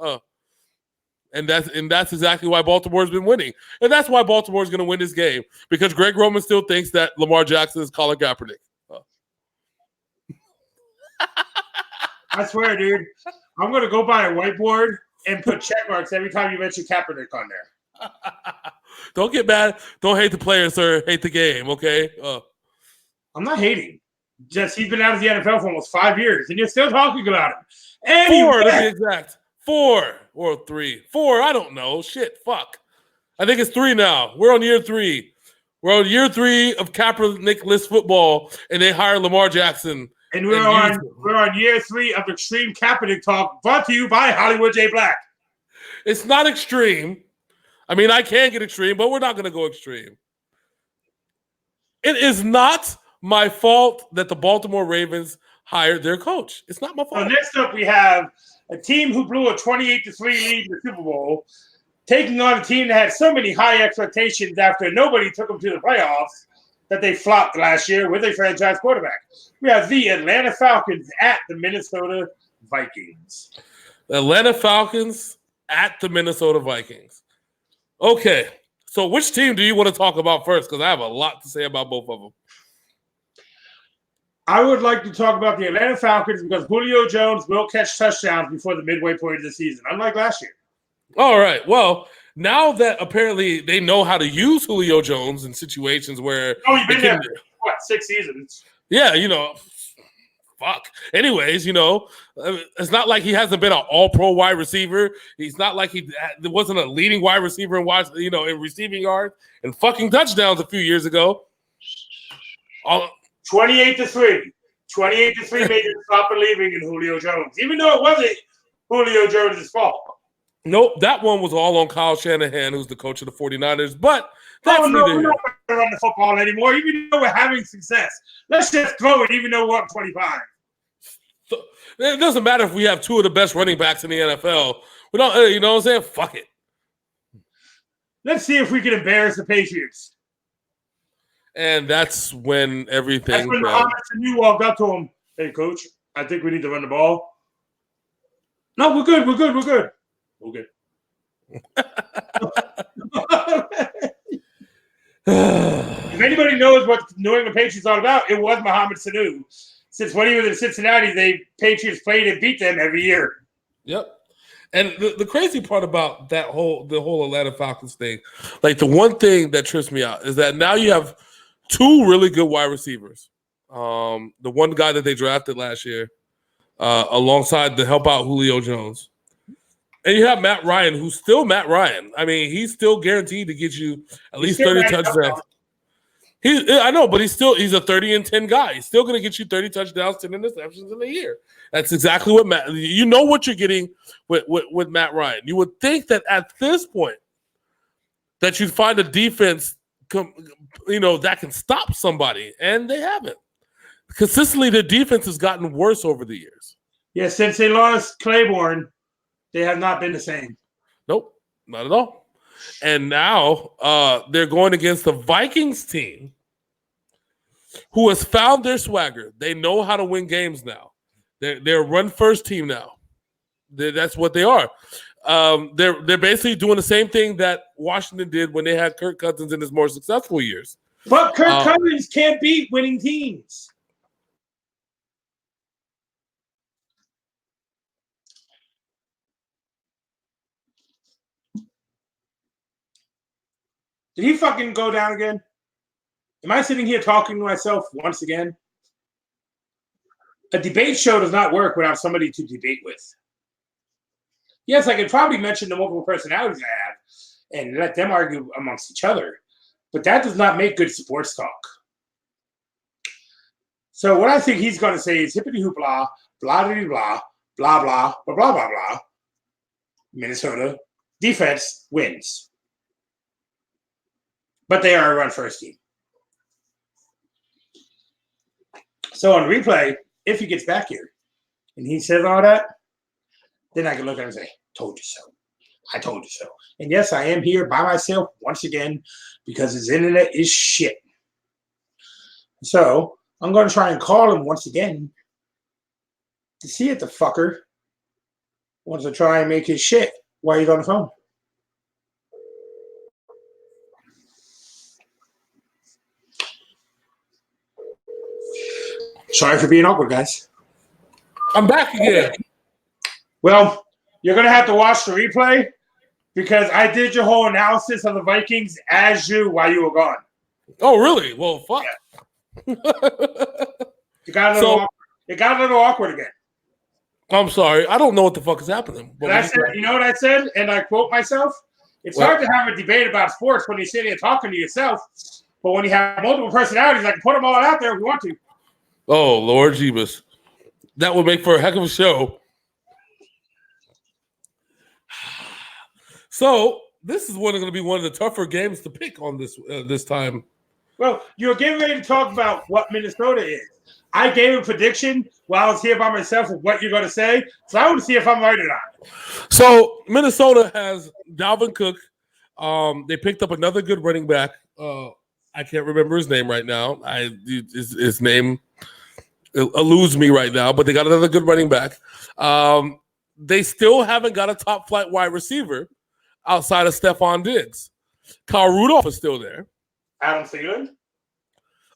And that's exactly why Baltimore's been winning. And that's why Baltimore's going to win this game. Because Greg Roman still thinks that Lamar Jackson is Colin Kaepernick. I swear, dude. I'm going to go buy a whiteboard and put check marks every time you mention Kaepernick on there. Don't get mad. Don't hate the player, sir. Hate the game, okay? I'm not hating. Just he's been out of the NFL for almost 5 years, and you're still talking about him. Anyway. 4 to be exact. 4 or 3. 4, I don't know. Shit, fuck. I think it's 3 now. We're on year 3. We're on year 3 of Kaepernick-less football, and they hire Lamar Jackson. And we're on year 3 of Extreme Kaepernick Talk, brought to you by Hollywood J. Blaq. It's not extreme. I mean, I can get extreme, but we're not going to go extreme. It is not my fault that the Baltimore Ravens hired their coach. It's not my fault. So next up, we have a team who blew a 28-3 lead in the Super Bowl, taking on a team that had so many high expectations after nobody took them to the playoffs that they flopped last year with a franchise quarterback. We have the Atlanta Falcons at the Minnesota Vikings. The Atlanta Falcons at the Minnesota Vikings. Okay, so which team do you want to talk about first? Because I have a lot to say about both of them. I would like to talk about the Atlanta Falcons because Julio Jones will catch touchdowns before the midway point of the season, unlike last year. All right, well, now that apparently they know how to use Julio Jones in situations where he's been there for, 6 seasons? Yeah, fuck. Anyways, it's not like he hasn't been an all-pro wide receiver. He's not like there wasn't a leading wide receiver in receiving yards and fucking touchdowns a few years ago. 28-3. 28-3 made him stop believing in Julio Jones, even though it wasn't Julio Jones' fault. Nope, that one was all on Kyle Shanahan, who's the coach of the 49ers. But that's we're not going to run the football anymore, even though we're having success. Let's just throw it, even though we're up 25. So, it doesn't matter if we have 2 of the best running backs in the NFL. We don't, you know what I'm saying? Fuck it. Let's see if we can embarrass the Patriots. And that's when everything. That's when Mohamed Sanu walked up to him. Hey, coach, I think we need to run the ball. No, we're good. Okay. If anybody knows what the New England Patriots are all about, it was Mohamed Sanu. Since when he was in Cincinnati, the Patriots played and beat them every year. Yep. And the crazy part about the whole Atlanta Falcons thing, like the one thing that trips me out is that now you have 2 really good wide receivers. The one guy that they drafted last year, alongside to help out Julio Jones. And you have Matt Ryan, who's still Matt Ryan. I mean, he's still guaranteed to get you at least 30 touchdowns. I know, but he's a 30-10 guy. He's still going to get you 30 touchdowns, 10 interceptions in a year. That's exactly what Matt. You know what you're getting with Matt Ryan. You would think that at this point that you'd find a defense, that can stop somebody, and they haven't. Consistently, the defense has gotten worse over the years. Yeah, since they lost Claiborne, they have not been the same. Nope, not at all. And now they're going against the Vikings team who has found their swagger. They know how to win games now. They're a run-first team now. That's what they are. They're basically doing the same thing that Washington did when they had Kirk Cousins in his more successful years. But Kirk Cousins can't beat winning teams. Did he fucking go down again? Am I sitting here talking to myself once again? A debate show does not work without somebody to debate with. Yes, I could probably mention the multiple personalities I have and let them argue amongst each other, but that does not make good sports talk. So what I think he's going to say is hippity hoop blah, blah, blah, blah, blah, blah, blah, blah, blah, blah. Minnesota defense wins. But they are a run-first team. So on replay, if he gets back here and he says all that, then I can look at him and say, told you so. I told you so. And yes, I am here by myself once again because his internet is shit. So I'm going to try and call him once again to see if the fucker wants to try and make his shit while he's on the phone. Sorry for being awkward, guys. I'm back again. Well, you're going to have to watch the replay because I did your whole analysis of the Vikings as you while you were gone. Oh, really? Well, fuck. Yeah. It got a little awkward again. I'm sorry. I don't know what the fuck is happening. And I said, you know what I said? And I quote myself. It's hard to have a debate about sports when you're sitting there talking to yourself. But when you have multiple personalities, I can put them all out there if you want to. Oh, Lord Jeebus. That would make for a heck of a show. So this is going to be one of the tougher games to pick on this time. Well, you're getting ready to talk about what Minnesota is. I gave a prediction while I was here by myself of what you're going to say. So I want to see if I'm right or not. So Minnesota has Dalvin Cook. They picked up another good running back. I can't remember his name right now. His name eludes me right now, but they got another good running back. They still haven't got a top flight wide receiver outside of Stephon Diggs. Kyle Rudolph is still there. Adam Thielen?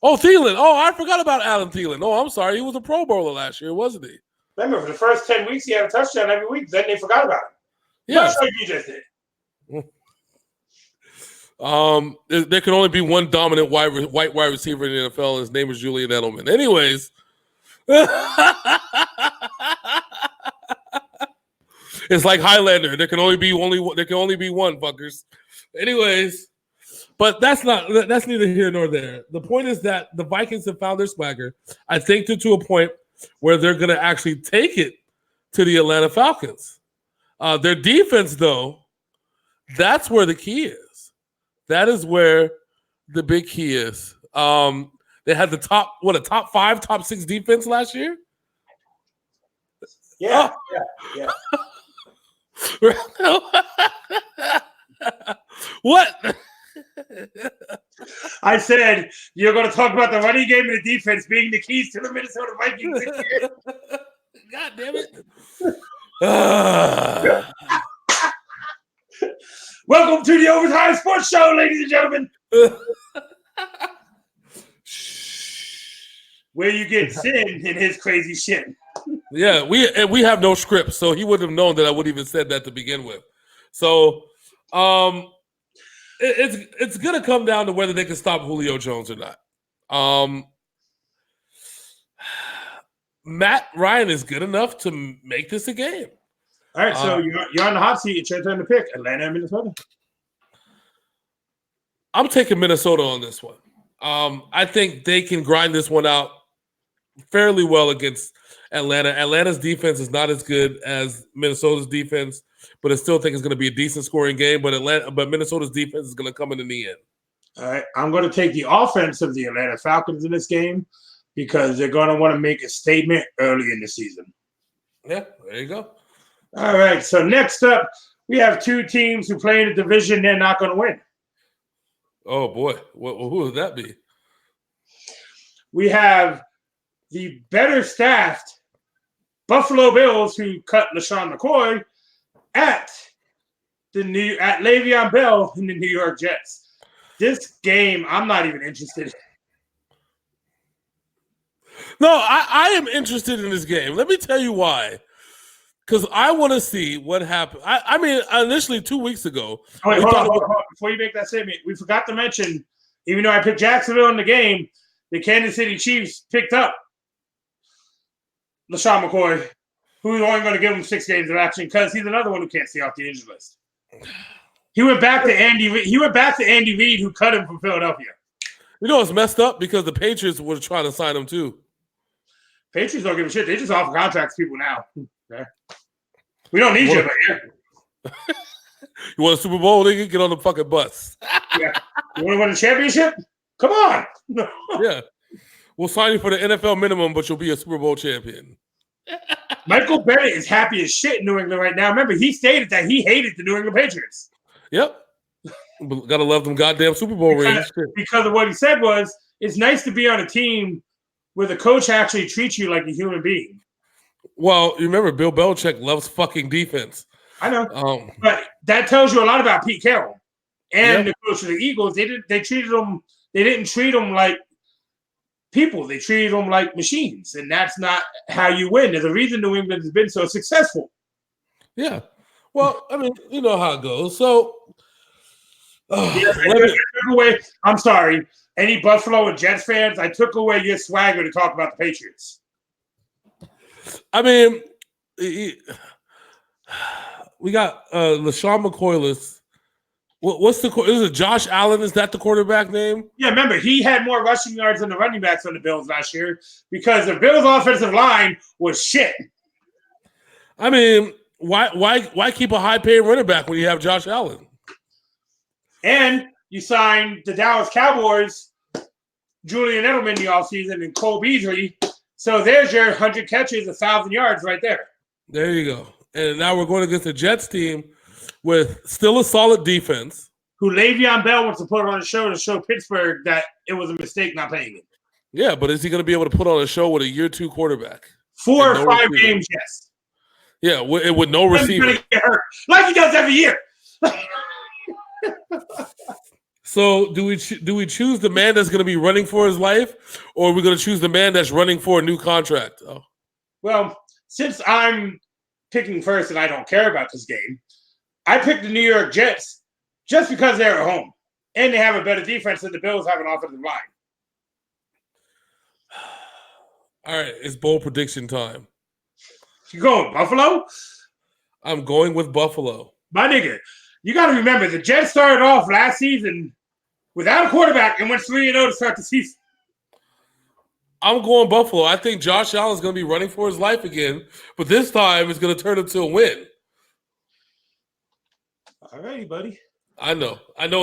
Oh, Thielen. Oh, I forgot about Adam Thielen. Oh, I'm sorry. He was a Pro Bowler last year, wasn't he? Remember, for the first 10 weeks, he had a touchdown every week. Then they forgot about him. Yeah. Much like you just did. There can only be one dominant white wide receiver in the NFL, and his name is Julian Edelman. Anyways. It's like Highlander. There can only be one, fuckers. Anyways, but that's neither here nor there. The point is that the Vikings have found their swagger. I think to a point where they're going to actually take it to the Atlanta Falcons. Their defense, though, that's where the key is. That is where the big key is. They had the top 5, top 6 defense last year. Yeah. What? I said you're going to talk about the running game and the defense being the keys to the Minnesota Vikings. God damn it. Welcome to the Ovatyme Sports Show, ladies and gentlemen. Where you get Sin in his crazy shit. Yeah, we have no script, so he wouldn't have known that I would even said that to begin with. So, it's gonna come down to whether they can stop Julio Jones or not. Matt Ryan is good enough to make this a game. All right, so you're on the hot seat. It's your turn to pick Atlanta and Minnesota. I'm taking Minnesota on this one. I think they can grind this one out fairly well against Atlanta. Atlanta's defense is not as good as Minnesota's defense, but I still think it's going to be a decent scoring game. But Minnesota's defense is going to come in the end. All right, I'm going to take the offense of the Atlanta Falcons in this game because they're going to want to make a statement early in the season. Yeah, there you go. All right, so next up, we have two teams who play in a division they're not going to win. Oh, boy. Who would that be? We have the better staffed Buffalo Bills who cut LaShawn McCoy at Le'Veon Bell in the New York Jets. This game, I'm not even interested in. No, I am interested in this game. Let me tell you why. Because I want to see what happened. I mean, initially 2 weeks ago. Oh, wait, hold on. Before you make that statement, we forgot to mention, even though I picked Jacksonville in the game, the Kansas City Chiefs picked up LaShawn McCoy, who's only going to give him 6 games of action because he's another one who can't stay off the injury list. He went back to Andy Reid, who cut him from Philadelphia. You know, it's messed up because the Patriots were trying to sign him too. Patriots don't give a shit. They just offer contracts to people now. Okay. We don't need you over here. You want a Super Bowl? They can get on the fucking bus. Yeah. You want to win a championship? Come on. Yeah. We'll sign you for the NFL minimum, but you'll be a Super Bowl champion. Michael Bennett is happy as shit in New England right now. Remember, he stated that he hated the New England Patriots. Yep. Gotta love them goddamn Super Bowl rings. Because of what he said was, it's nice to be on a team where the coach actually treats you like a human being. Well, you remember Bill Belichick loves fucking defense. I know, but that tells you a lot about Pete Carroll and the coach of the Eagles. They didn't treat them like people. They treated them like machines, and that's not how you win. There's a reason New England has been so successful. Yeah. Well, I mean, you know how it goes. So, I'm sorry. Any Buffalo and Jets fans, I took away your swagger to talk about the Patriots. I mean, we got LaShawn McCoy. What's the? Is it Josh Allen? Is that the quarterback name? Yeah, remember he had more rushing yards than the running backs on the Bills last year because the Bills' offensive line was shit. I mean, why keep a high-paid running back when you have Josh Allen? And you signed the Dallas Cowboys, Julian Edelman in the offseason, and Cole Beasley. So there's your 100 catches, 1,000 yards right there. There you go. And now we're going against the Jets team with still a solid defense. Who Le'Veon Bell wants to put on a show to show Pittsburgh that it was a mistake not paying him. Yeah, but is he going to be able to put on a show with a year 2 quarterback? 4 or 5 games, yes. Yeah, with no receiver. He's going to get hurt, like he does every year. So do we choose the man that's going to be running for his life, or are we going to choose the man that's running for a new contract? Oh. Well, since I'm picking first and I don't care about this game, I picked the New York Jets just because they're at home and they have a better defense than the Bills have an offensive line. All right, it's bold prediction time. You going Buffalo? I'm going with Buffalo. My nigga, you got to remember the Jets started off last season without a quarterback and went 3-0 to start the season. I'm going Buffalo. I think Josh Allen's going to be running for his life again, but this time it's going to turn into a win. All righty, buddy. I know. And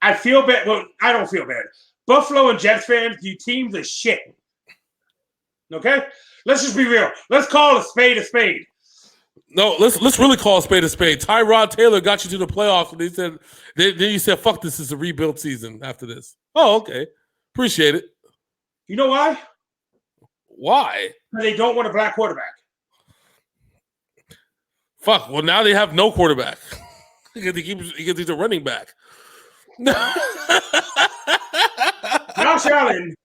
I feel bad. Well, I don't feel bad. Buffalo and Jets fans, you teams are shit. Okay? Let's just be real. Let's call a spade a spade. No, let's really call a spade a spade. Tyrod Taylor got you to the playoffs, and then you said, "Fuck, this is a rebuild season." After this, oh, okay, appreciate it. You know why? Why? They don't want a black quarterback. Fuck. Well, now they have no quarterback because he's a running back. Josh Allen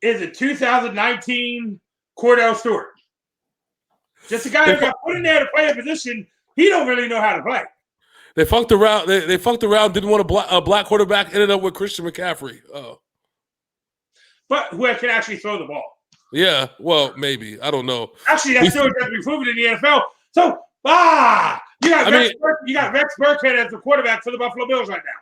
is a 2019 Cordell Stewart. Just a guy who got put in there to play a position he don't really know how to play. They fucked around. They fucked around. Didn't want a black quarterback. Ended up with Christian McCaffrey. Oh, but who can actually throw the ball? Yeah. Well, maybe. I don't know. Actually, that still has to be proven in the NFL. So, you got Rex Burkhead as the quarterback for the Buffalo Bills right now.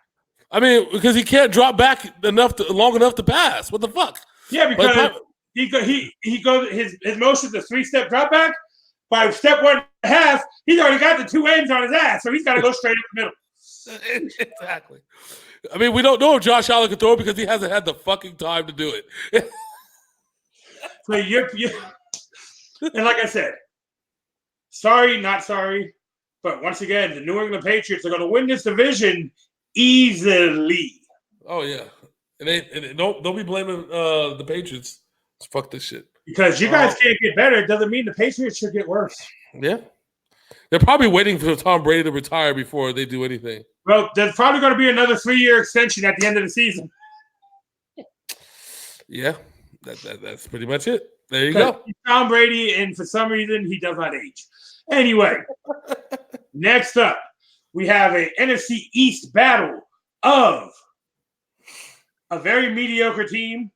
I mean, because he can't drop back long enough to pass. What the fuck? Yeah, because he goes his motion is a 3-step drop back. By step 1.5, he's already got the 2 ends on his ass, so he's got to go straight up the middle. Exactly. I mean, we don't know if Josh Allen can throw it because he hasn't had the fucking time to do it. So you're and like I said, sorry, not sorry, but once again, the New England Patriots are going to win this division easily. Oh yeah, and don't be blaming the Patriots. Fuck this shit. Because you guys can't get better, it doesn't mean the Patriots should get worse. Yeah. They're probably waiting for Tom Brady to retire before they do anything. Well, there's probably going to be another 3-year extension at the end of the season. Yeah, that's pretty much it. There you go. Tom Brady, and for some reason, he does not age. Anyway, next up, we have an NFC East battle of a very mediocre team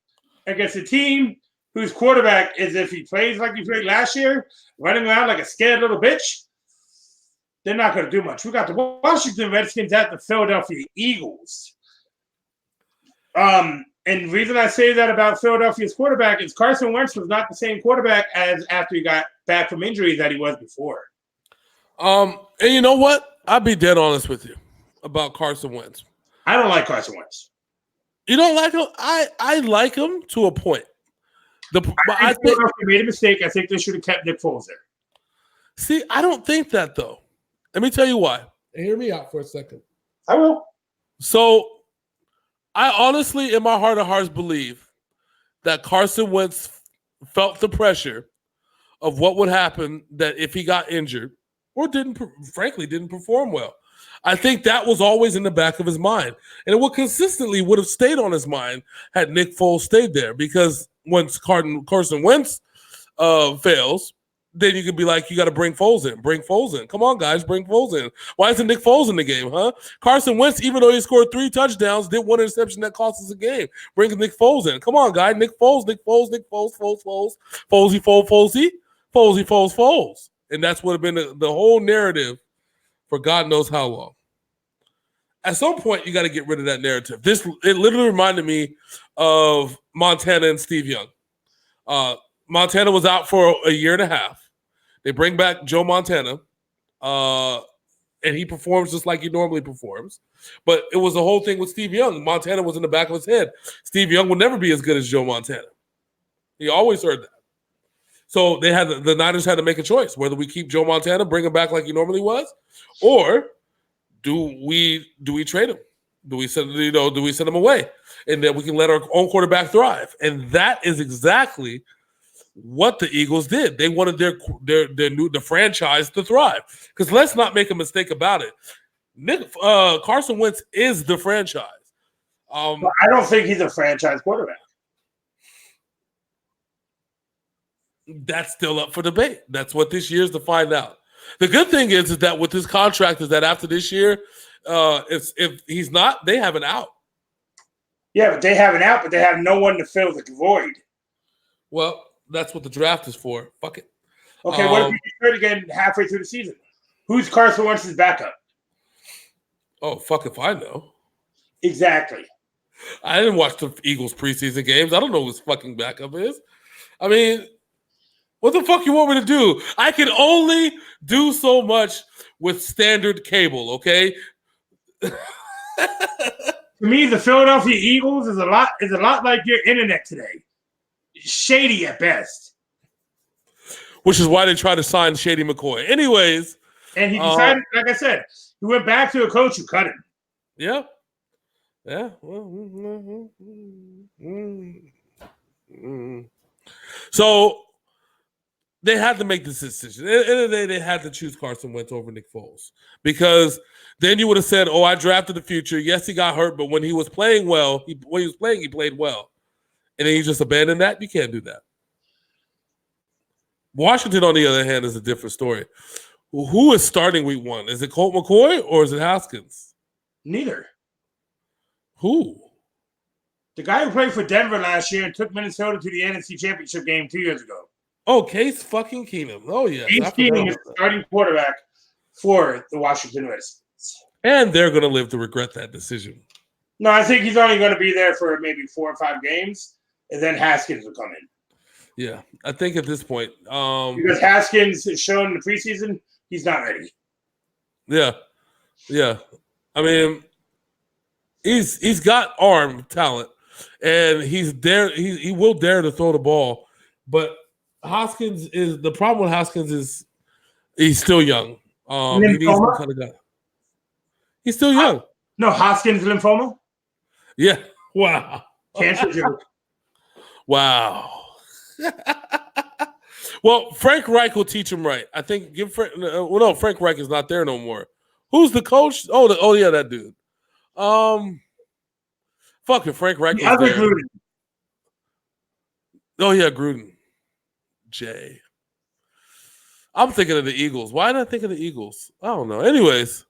against a team whose quarterback is, if he plays like he played last year, running around like a scared little bitch, they're not going to do much. We got the Washington Redskins at the Philadelphia Eagles. And the reason I say that about Philadelphia's quarterback is Carson Wentz was not the same quarterback as after he got back from injury that he was before. And you know what? I'll be dead honest with you about Carson Wentz. I don't like Carson Wentz. You don't like him? I like him to a point. I think they made a mistake. I think they should have kept Nick Foles there. See, I don't think that, though. Let me tell you why. And hear me out for a second. I will. So, I honestly, in my heart of hearts, believe that Carson Wentz felt the pressure of what would happen that if he got injured or didn't perform well. I think that was always in the back of his mind. And it would consistently would have stayed on his mind had Nick Foles stayed there, because once Carson Wentz fails, then you could be like, you got to bring Foles in. Bring Foles in. Come on, guys, bring Foles in. Why isn't Nick Foles in the game, huh? Carson Wentz, even though he scored 3 touchdowns, did 1 interception that cost us a game. Bring Nick Foles in. Come on, guys. Nick Foles. Foles. And that's what have been the whole narrative for God knows how long. At some point, you got to get rid of that narrative. It literally reminded me of Montana and Steve Young. Montana was out for a year and a half. They bring back Joe Montana, and he performs just like he normally performs. But it was the whole thing with Steve Young. Montana was in the back of his head. Steve Young will never be as good as Joe Montana. He always heard that. So the Niners had to make a choice whether we keep Joe Montana, bring him back like he normally was, or do we trade him? Do we send him away, and then we can let our own quarterback thrive? And that is exactly what the Eagles did. They wanted the franchise to thrive. Because let's not make a mistake about it. Carson Wentz is the franchise. I don't think he's a franchise quarterback. That's still up for debate. That's what this year's to find out. The good thing is that with his contract is that after this year, if he's not, they have an out. Yeah, but they have an out, but they have no one to fill the void. Well, that's what the draft is for. Fuck it. Okay, what if he gets hurt again halfway through the season? Who's Carson Wentz's backup? Oh, fuck if I know. Exactly. I didn't watch the Eagles preseason games. I don't know who his fucking backup is. I mean, what the fuck you want me to do? I can only do so much with standard cable, okay? To me, the Philadelphia Eagles is a lot like your internet today. Shady at best. Which is why they tried to sign Shady McCoy. Anyways. And he decided, like I said, he went back to a coach who cut him. Yeah. Yeah. So they had to make this decision. At the end of the day, they had to choose Carson Wentz over Nick Foles. Because then you would have said, I drafted the future. Yes, he got hurt, but when he was playing well, he played well. And then you just abandon that? You can't do that. Washington, on the other hand, is a different story. Who is starting week 1? Is it Colt McCoy or is it Haskins? Neither. Who? The guy who played for Denver last year and took Minnesota to the NFC Championship game 2 years ago. Oh, Case fucking Keenum. Oh, yeah. Case Keenum is the starting quarterback for the Washington Redskins. And they're going to live to regret that decision. No, I think he's only going to be there for maybe 4 or 5 games, and then Haskins will come in. Yeah, I think at this point. Because Haskins has shown in the preseason he's not ready. Yeah. I mean, he's got arm talent, and he's there. He will dare to throw the ball, but Haskins is the problem with Haskins is he's still young. He needs some kind of guy. He's still young. No, Hoskins lymphoma? Yeah. Wow. Cancer joke. Wow. Well, Frank Reich will teach him right. I think Frank Reich is not there no more. Who's the coach? Oh yeah, that dude. Fucking Frank Reich is there. Gruden. Oh yeah, Gruden. Jay. I'm thinking of the Eagles. Why did I think of the Eagles? I don't know. Anyways,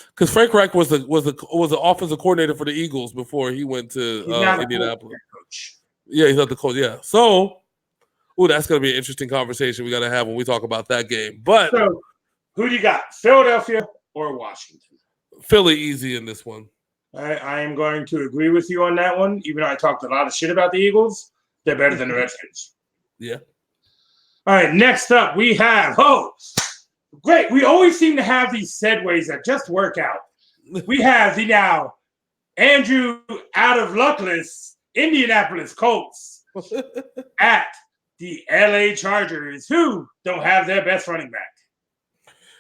because Frank Reich was the offensive coordinator for the Eagles before he went to Indianapolis. Yeah, he's not the coach. Yeah, so that's going to be an interesting conversation we got to have when we talk about that game. But so, who do you got, Philadelphia or Washington? Philly easy in this one. I am going to agree with you on that one. Even though I talked a lot of shit about the Eagles, they're better than the Redskins. Yeah. All right, next up we have great. We always seem to have these segues that just work out. We have the now Andrew out of luckless Indianapolis Colts at the LA Chargers, who don't have their best running back.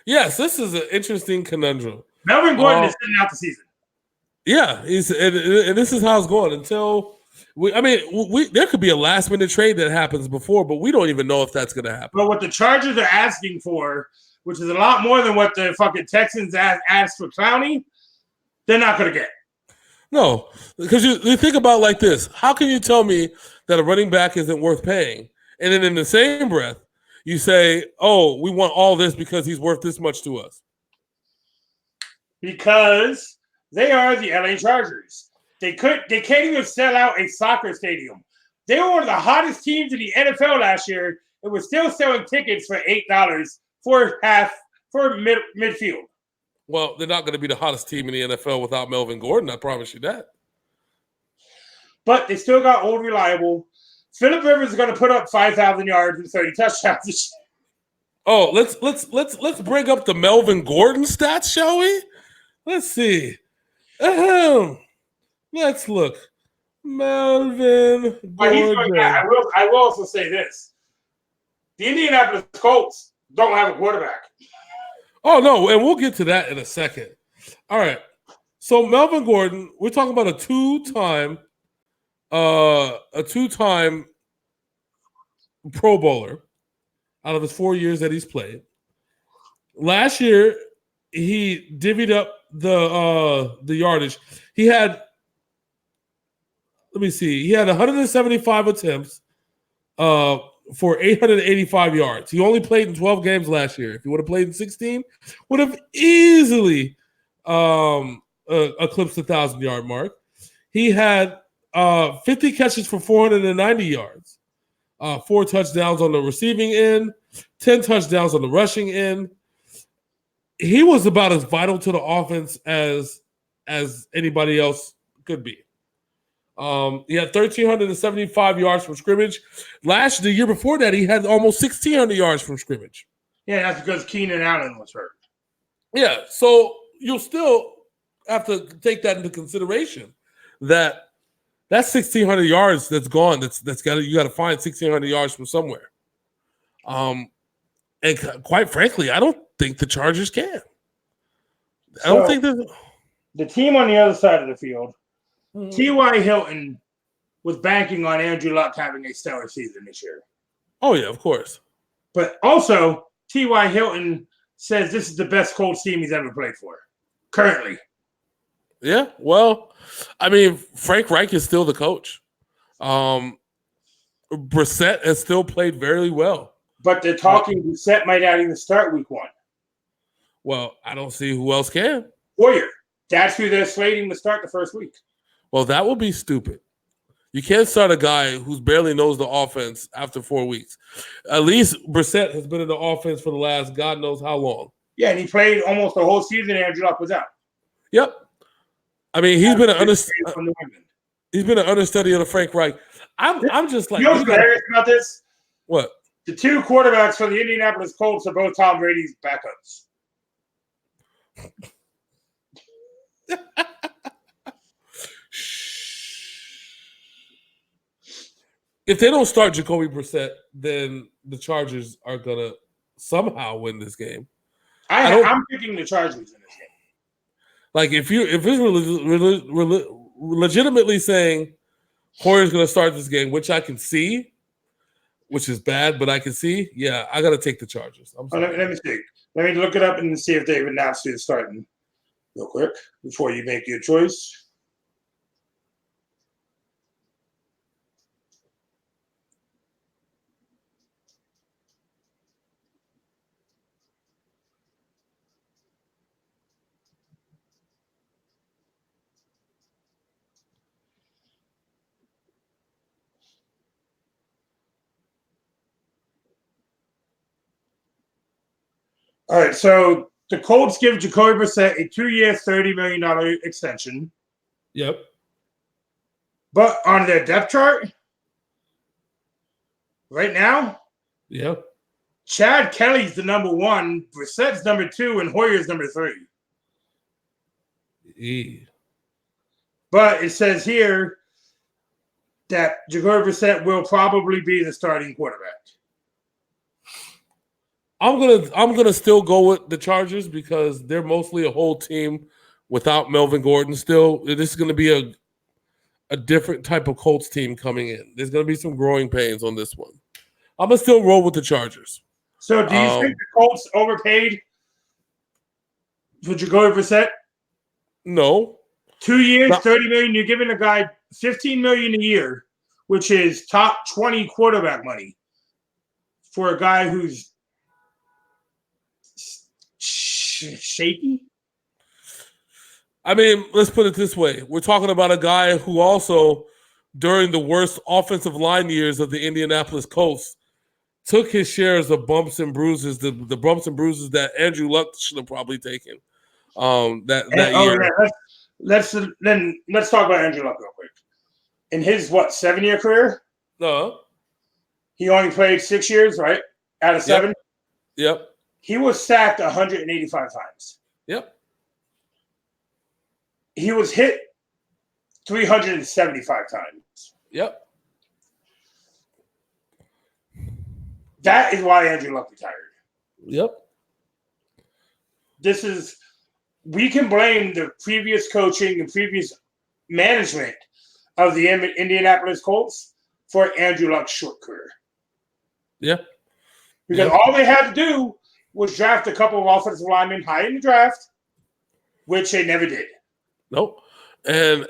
Yes, this is an interesting conundrum. Melvin Gordon is sitting out the season. Yeah, and this is how it's going until There could be a last minute trade that happens before, but we don't even know if that's going to happen. But what the Chargers are asking for, which is a lot more than what the fucking Texans asked for Clowney, they're not going to get. No, because you think about it like this. How can you tell me that a running back isn't worth paying? And then in the same breath, you say, oh, we want all this because he's worth this much to us. Because they are the LA Chargers. They can't even sell out a soccer stadium. They were one of the hottest teams in the NFL last year and was still selling tickets for $8 for midfield. Well, they're not going to be the hottest team in the NFL without Melvin Gordon. I promise you that. But they still got old reliable. Phillip Rivers is going to put up 5,000 yards and 30 touchdowns. Oh, let's bring up the Melvin Gordon stats, shall we? Let's see. Let's look. Melvin Gordon. I will also say this: the Indianapolis Colts don't have a quarterback. Oh no, and we'll get to that in a second. All right. So Melvin Gordon, we're talking about a two-time Pro Bowler out of his 4 years that he's played. Last year, he divvied up the yardage. He had 175 attempts for 885 yards. He only played in 12 games last year. If he would have played in 16, would have easily eclipsed the 1,000-yard mark. He had 50 catches for 490 yards, 4 touchdowns on the receiving end, 10 touchdowns on the rushing end. He was about as vital to the offense as anybody else could be. He had 1,375 yards from scrimmage. The year before that, he had almost 1,600 yards from scrimmage. Yeah, that's because Keenan Allen was hurt. Yeah, so you'll still have to take that into consideration. That's 1,600 yards that's gone. You got to find 1,600 yards from somewhere. And quite frankly, I don't think the Chargers can. I don't think the team on the other side of the field. T.Y. Hilton was banking on Andrew Luck having a stellar season this year. Oh, yeah, of course. But also, T.Y. Hilton says this is the best Colts team he's ever played for, currently. Yeah, well, I mean, Frank Reich is still the coach. Brissett has still played very well. But they're talking Brissett might not even start week 1. Well, I don't see who else can. Hoyer. That's who they're slating to start the first week. Well, that would be stupid. You can't start a guy who barely knows the offense after 4 weeks. At least Brissett has been in the offense for the last God knows how long. Yeah, and he played almost the whole season and Andrew Luck was out. Yep. I mean, he's been an understudy of the Frank Reich. I'm just like, you know what's hilarious about this? What? The 2 quarterbacks for the Indianapolis Colts are both Tom Brady's backups. If they don't start Jacoby Brissett, then the Chargers are gonna somehow win this game. I'm picking the Chargers in this game. Like if it's legitimately saying Hoyer's gonna start this game, which I can see, which is bad, but I can see. Yeah, I gotta take the Chargers. Let me see. Let me look it up and see if they've announced who's starting real quick before you make your choice. All right, so the Colts give Jacoby Brissett a 2-year, $30 million extension. Yep. But on their depth chart, right now, yep, Chad Kelly's the number 1, Brissett's number 2, and Hoyer's number 3. But it says here that Jacoby Brissett will probably be the starting quarterback. I'm gonna still go with the Chargers because they're mostly a whole team without Melvin Gordon. Still, this is gonna be a different type of Colts team coming in. There's going to be some growing pains on this one. I'm going to still roll with the Chargers. So do you think the Colts overpaid for Jacoby Brissett? No. 2 years, $30 million. You're giving a guy $15 million a year, which is top 20 quarterback money for a guy who's shaky. I mean, let's put it this way. We're talking about a guy who also, during the worst offensive line years of the Indianapolis Colts, took his shares of bumps and bruises, the bumps and bruises that Andrew Luck should have probably taken that year. Yeah. Let's talk about Andrew Luck real quick. In his 7-year career, he only played 6 years, right? Out of 7. Yep. He was sacked 185 times. Yep. He was hit 375 times. Yep. That is why Andrew Luck retired. Yep. We can blame the previous coaching and previous management of the Indianapolis Colts for Andrew Luck's short career. Yeah. Because all they had to do was draft a couple of offensive linemen high in the draft, which they never did. Nope. And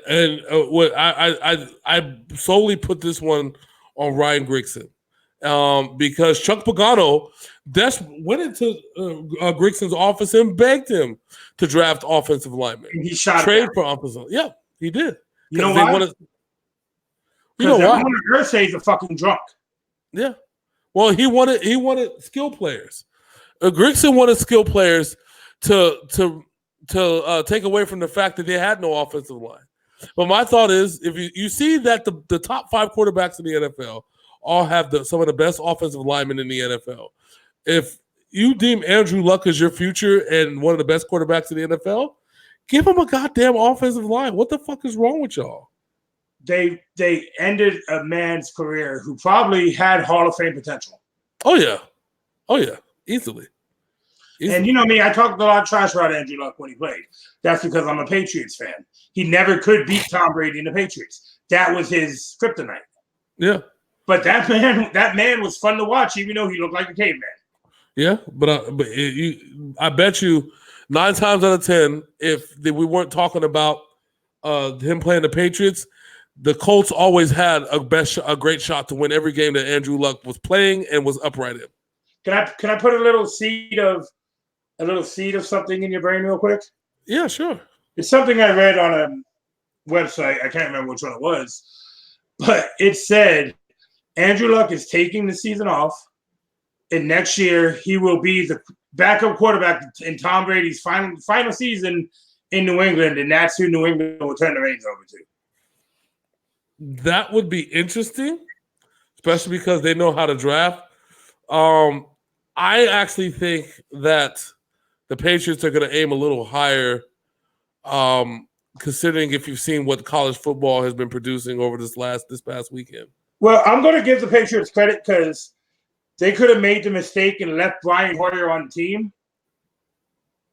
what I solely put this one on Ryan Grigson. Because Chuck Pagano went into Grigson's office and begged him to draft offensive linemen. And he shot trade for offensive. Yeah, he did. You know why? You know why? Irsay's a fucking drunk. Yeah. Well, he wanted skill players. Grigson wanted skill players to take away from the fact that they had no offensive line. But my thought is, if you see that the top 5 quarterbacks in the NFL all have some of the best offensive linemen in the NFL. If you deem Andrew Luck as your future and one of the best quarterbacks in the NFL, give him a goddamn offensive line. What the fuck is wrong with y'all? They ended a man's career who probably had Hall of Fame potential. Oh yeah, easily. And you know me, I talked a lot of trash about Andrew Luck when he played. That's because I'm a Patriots fan. He never could beat Tom Brady and the Patriots. That was his kryptonite. Yeah. But that man was fun to watch, even though he looked like a caveman. Yeah, but I bet you 9 times out of 10, if we weren't talking about him playing the Patriots, the Colts always had a great shot to win every game that Andrew Luck was playing and was upright in. Can I put a little seed of something in your brain real quick? Yeah, sure. It's something I read on a website. I can't remember which one it was, but it said Andrew Luck is taking the season off, and next year he will be the backup quarterback in Tom Brady's final season in New England, and that's who New England will turn the reins over to. That would be interesting, especially because they know how to draft. I actually think that the Patriots are going to aim a little higher, considering if you've seen what college football has been producing over this past weekend. Well, I'm going to give the Patriots credit because they could have made the mistake and left Brian Hoyer on the team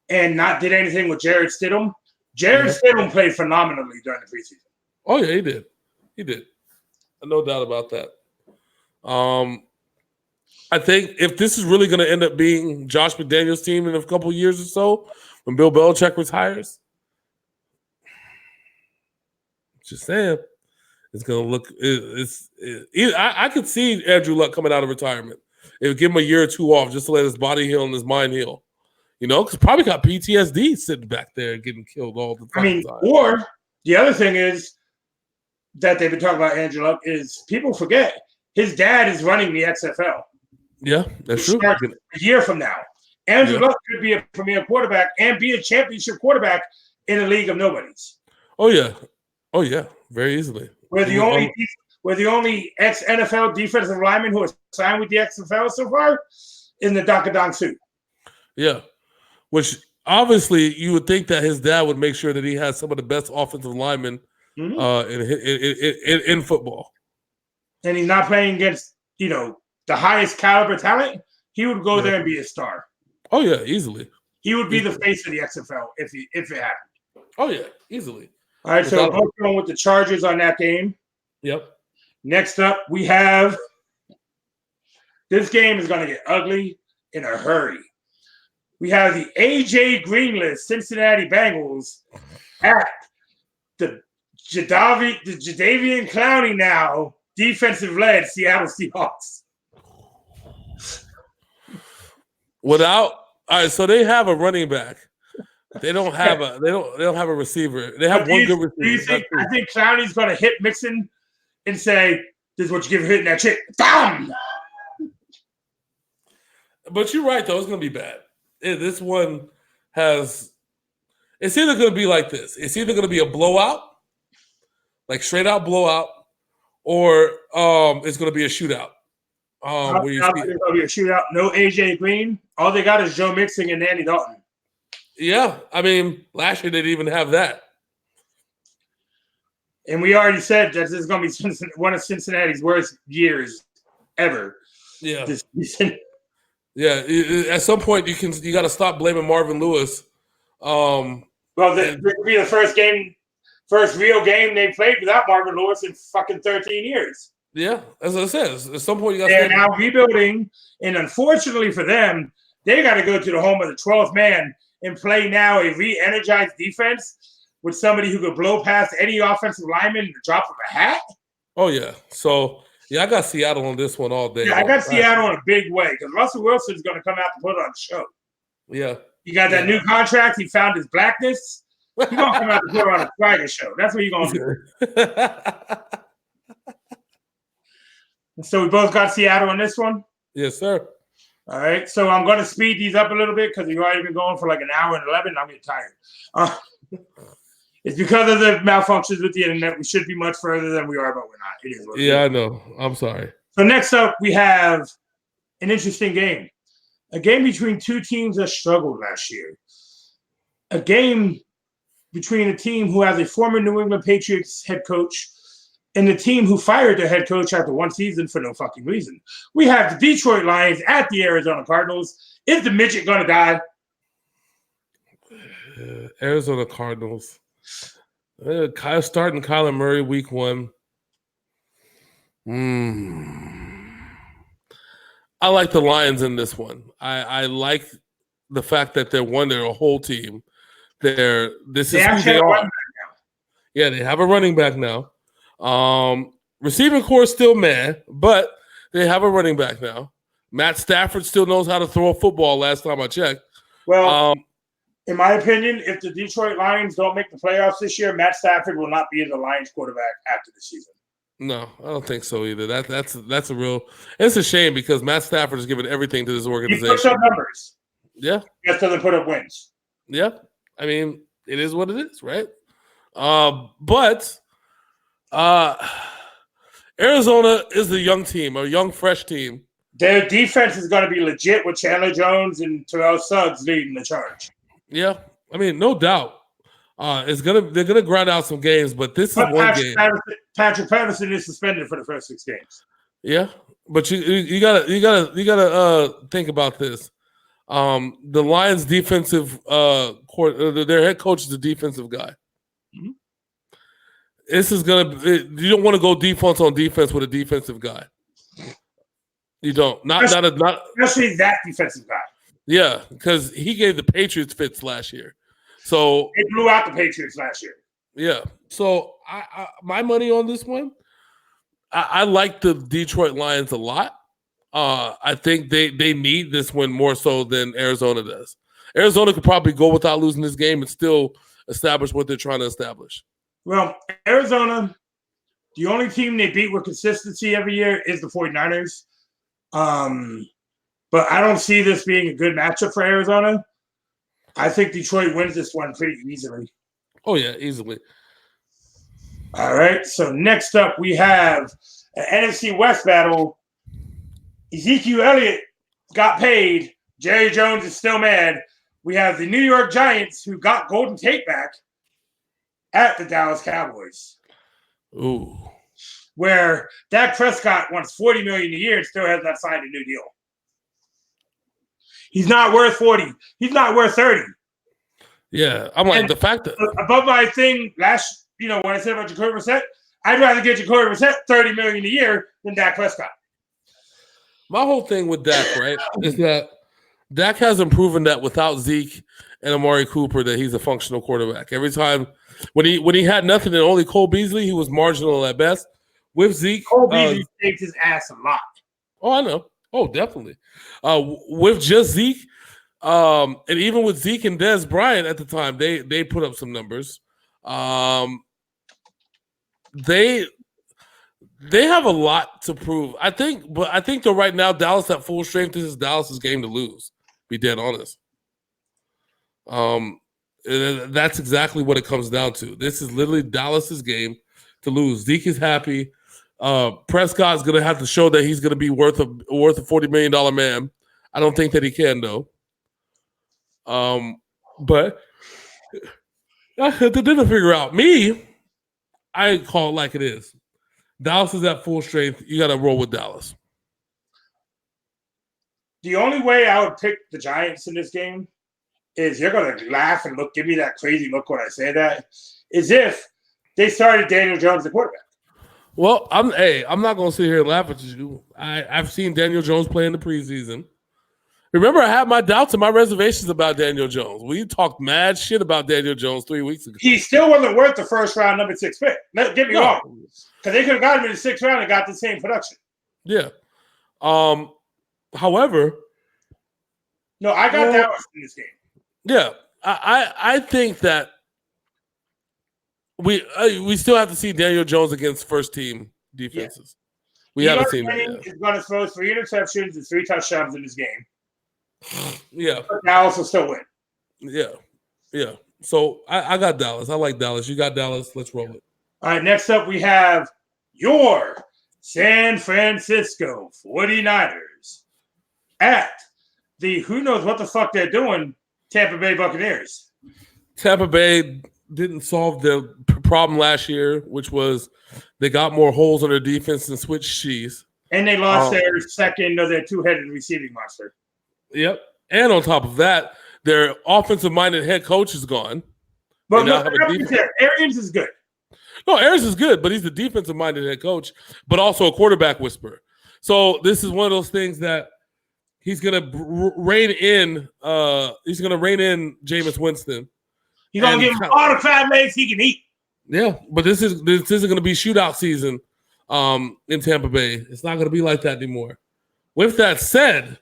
and not did anything with Jared Stidham. Jared Stidham played phenomenally during the preseason. Oh, yeah, he did. He did. No doubt about that. I think if this is really going to end up being Josh McDaniels' team in a couple of years or so, when Bill Belichick retires, just saying, it's going to look. I could see Andrew Luck coming out of retirement. It would give him a year or two off just to let his body heal and his mind heal. You know, because probably got PTSD sitting back there and getting killed all the time. Or the other thing is that they've been talking about Andrew Luck is people forget his dad is running the XFL. Yeah, that's true. A year from now, Andrew Luck could be a premier quarterback and be a championship quarterback in a league of nobodies. Oh yeah, very easily. We're the only ex-NFL defensive lineman who has signed with the XFL so far in the Dakadong suit. Yeah, which obviously you would think that his dad would make sure that he has some of the best offensive linemen in football. And he's not playing against, the highest caliber talent. He would go there and be a star. Oh yeah, easily. He would be the face of the XFL if it happened. Oh yeah, easily. All right, so we're both going with the Chargers on that game. Yep. Next up, we have this game is going to get ugly in a hurry. We have the AJ Greenless Cincinnati Bengals at the Jadeveon Clowney now defensive-led Seattle Seahawks. All right, so they have a running back. They don't have a a receiver. They have one good receiver. Do you think I think Clowney's going to hit Mixon and say, "This is what you give hitting that chick." Damn. But you're right, though. It's going to be bad. This one has – it's either going to be like this. It's either going to be a blowout, like straight-out blowout, or it's going to be a shootout. It's going to be a shootout. No A.J. Green. All they got is Joe Mixon and Andy Dalton. Yeah. I mean, last year they didn't even have that. And we already said that this is going to be one of Cincinnati's worst years ever. Yeah. This season. Yeah, at some point you got to stop blaming Marvin Lewis. Well, this will be the first real game they played without Marvin Lewis in fucking 13 years. Yeah, as I said, at some point you got. They're now rebuilding, and unfortunately for them, they got to go to the home of the 12th man and play now a re-energized defense with somebody who could blow past any offensive lineman in the drop of a hat. Oh yeah, so. Yeah, I got Seattle on this one all day. Yeah, I got Seattle in a big way because Russell Wilson's going to come out to put on the show. Yeah. He got that new contract. He found his blackness. He's going to come out to put on a swagger show. That's what he's going to do. So we both got Seattle on this one? Yes, sir. All right. So I'm going to speed these up a little bit because we've already been going for like an hour and 11. I'm getting tired. It's because of the malfunctions with the internet. We should be much further than we are, but we're not. It is what it is. I know. I'm sorry. So next up, we have an interesting game. A game between two teams that struggled last year. A game between a team who has a former New England Patriots head coach and the team who fired their head coach after one season for no fucking reason. We have the Detroit Lions at the Arizona Cardinals. Is the midget going to die? Arizona Cardinals. Starting Kyler Murray week 1. I like the Lions in this one. I like the fact that they're a whole team. This is who they are. Yeah, they have a running back now. Receiving core is still mad, but they have a running back now. Matt Stafford still knows how to throw a football last time I checked. Well, in my opinion, if the Detroit Lions don't make the playoffs this year, Matt Stafford will not be the Lions quarterback after the season. No, I don't think so either. That's a real. It's a shame because Matt Stafford has given everything to this organization. He puts up numbers. Yeah, just doesn't put up wins. Yeah, I mean it is what it is, right? But Arizona is the young team, a young fresh team. Their defense is going to be legit with Chandler Jones and Terrell Suggs leading the charge. Yeah, I mean, no doubt. They're gonna grind out some games, but this is one game. Patrick Patterson is suspended for the first 6 games. Yeah, but you gotta think about this. The Lions' defensive their head coach is a defensive guy. Mm-hmm. This is you don't want to go defense on defense with a defensive guy. You don't. Especially that defensive guy. Yeah, because he gave the Patriots fits last year. So they blew out the Patriots last year. Yeah. So I my money on this one, I like the Detroit Lions a lot. I think they need this one more so than Arizona does. Arizona could probably go without losing this game and still establish what they're trying to establish. Well, Arizona, the only team they beat with consistency every year is the 49ers. But I don't see this being a good matchup for Arizona. I think Detroit wins this one pretty easily. Oh, yeah, easily. All right, so next up we have an NFC West battle. Ezekiel Elliott got paid. Jerry Jones is still mad. We have the New York Giants, who got Golden Tate back, at the Dallas Cowboys. Ooh. Where Dak Prescott wants $40 million a year and still has not signed a new deal. He's not worth 40. He's not worth 30. Yeah, I'm like, and the fact that above my thing last what I said about Jacoby Brissett, I'd rather get Jacoby Brissett $30 million a year than Dak Prescott. My whole thing with Dak, right, is that Dak hasn't proven that without Zeke and Amari Cooper that he's a functional quarterback. Every time when he had nothing and only Cole Beasley, he was marginal at best. With Zeke, Cole Beasley takes his ass a lot. Oh, I know. Oh, definitely. With just Zeke, and even with Zeke and Dez Bryant at the time, they put up some numbers. They have a lot to prove. I think that right now Dallas at full strength. This is Dallas's game to lose. Be dead honest. That's exactly what it comes down to. This is literally Dallas's game to lose. Zeke is happy. Prescott's going to have to show that he's going to be worth a $40 million man. I don't think that he can though. But they didn't figure out me. I call it like it is. Dallas is at full strength. You got to roll with Dallas. The only way I would pick the Giants in this game is you're going to laugh and give me that crazy look when I say that, is if they started Daniel Jones the quarterback. Well, I'm not going to sit here and laugh at you. I've seen Daniel Jones play in the preseason. Remember, I had my doubts and my reservations about Daniel Jones. We talked mad shit about Daniel Jones 3 weeks ago. He still wasn't worth the first round, number 6 pick. Get me wrong. Because they could have got him in the 6th round and got the same production. Yeah. However. No, I got Dallas in this game. Yeah. I think that we still have to see Daniel Jones against first-team defenses. Yeah. We haven't seen that yet. He's going to throw 3 interceptions and 3 touchdowns in this game. Yeah. But Dallas will still win. Yeah. So I got Dallas. I like Dallas. You got Dallas. Let's roll it. All right, next up we have your San Francisco 49ers at the who knows what the fuck they're doing Tampa Bay Buccaneers. Tampa Bay didn't solve their problem last year, which was they got more holes on their defense and switched cheese. And they lost their second of their 2-headed receiving monster. Yep. And on top of that, their offensive-minded head coach is gone. But look, Arians is good. No, Arians is good, but he's the defensive-minded head coach, but also a quarterback whisperer. So this is one of those things that he's going to rein in. He's going to rein in Jameis Winston. He's going to give him all the crab legs he can eat. Yeah, but this isn't going to be shootout season in Tampa Bay. It's not going to be like that anymore. With that said,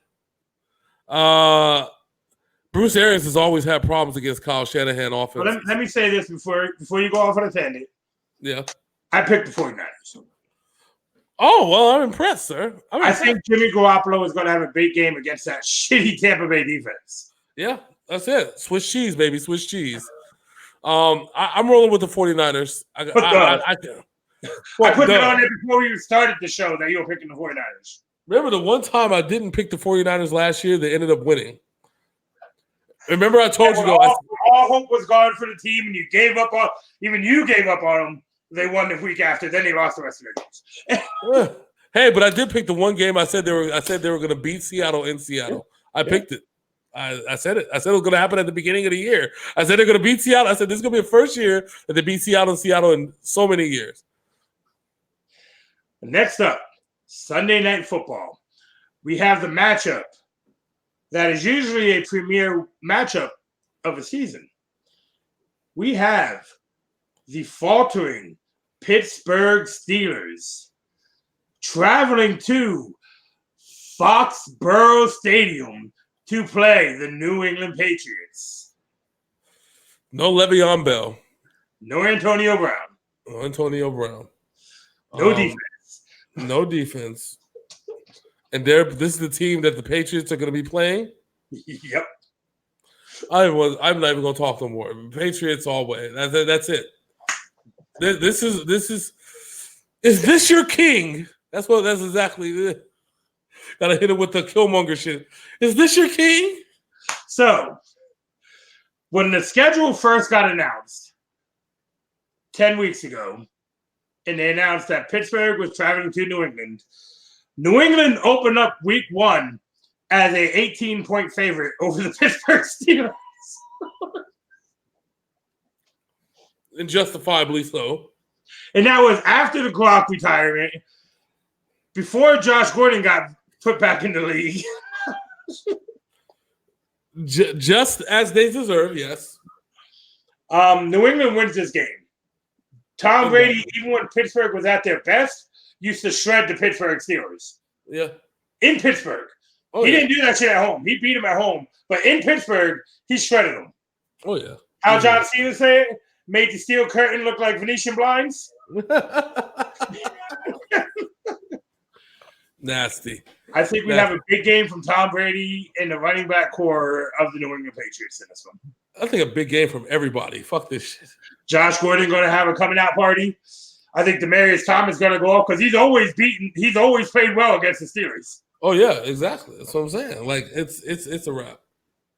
Bruce Arians has always had problems against Kyle Shanahan offense. Well, let me say this before you go off on a tangent. Yeah. I picked the 49ers. Oh, well, I'm impressed, sir. I think Jimmy Garoppolo is going to have a big game against that shitty Tampa Bay defense. Yeah, that's it. Swiss cheese, baby. Swiss cheese. I'm rolling with the 49ers. I put it on there before we started the show that you were picking the 49ers. Remember the one time I didn't pick the 49ers last year, they ended up winning. Remember I told you all hope was gone for the team, and you gave up on them. They won the week after. Then they lost the rest of their games. Hey, but I did pick the one game. I said they were going to beat Seattle in Seattle. I picked it. I said it. I said it was going to happen at the beginning of the year. I said they're going to beat Seattle. I said this is going to be the first year that they beat Seattle in so many years. Next up, Sunday Night Football. We have the matchup that is usually a premier matchup of a season. We have the faltering Pittsburgh Steelers traveling to Foxborough Stadium to play the New England Patriots. No Le'Veon Bell. No Antonio Brown. No Antonio Brown. No defense. No defense. And this is the team that the Patriots are going to be playing? Yep. I'm not even going to talk no more. Patriots all way. That's it. This is this your king? That's exactly it. Gotta hit it with the Killmonger shit. Is this your king? So, when the schedule first got announced 10 weeks ago, and they announced that Pittsburgh was traveling to New England opened up week 1 as a 18-point favorite over the Pittsburgh Steelers. And justifiably so. And that was after the Glock retirement, before Josh Gordon got put back in the league. Just as they deserve, yes. New England wins this game. Tom Brady, even when Pittsburgh was at their best, used to shred the Pittsburgh Steelers. Yeah. In Pittsburgh. He didn't do that shit at home. He beat them at home. But in Pittsburgh, he shredded them. Oh, yeah. How John Cena said it, made the steel curtain look like Venetian blinds. Nasty. I think we have a big game from Tom Brady and the running back core of the New England Patriots in this one. I think a big game from everybody. Fuck this shit. Josh Gordon going to have a coming out party. I think Demaryius Thomas is going to go off because he's always played well against the Steelers. Oh yeah, exactly. That's what I'm saying. Like it's a wrap.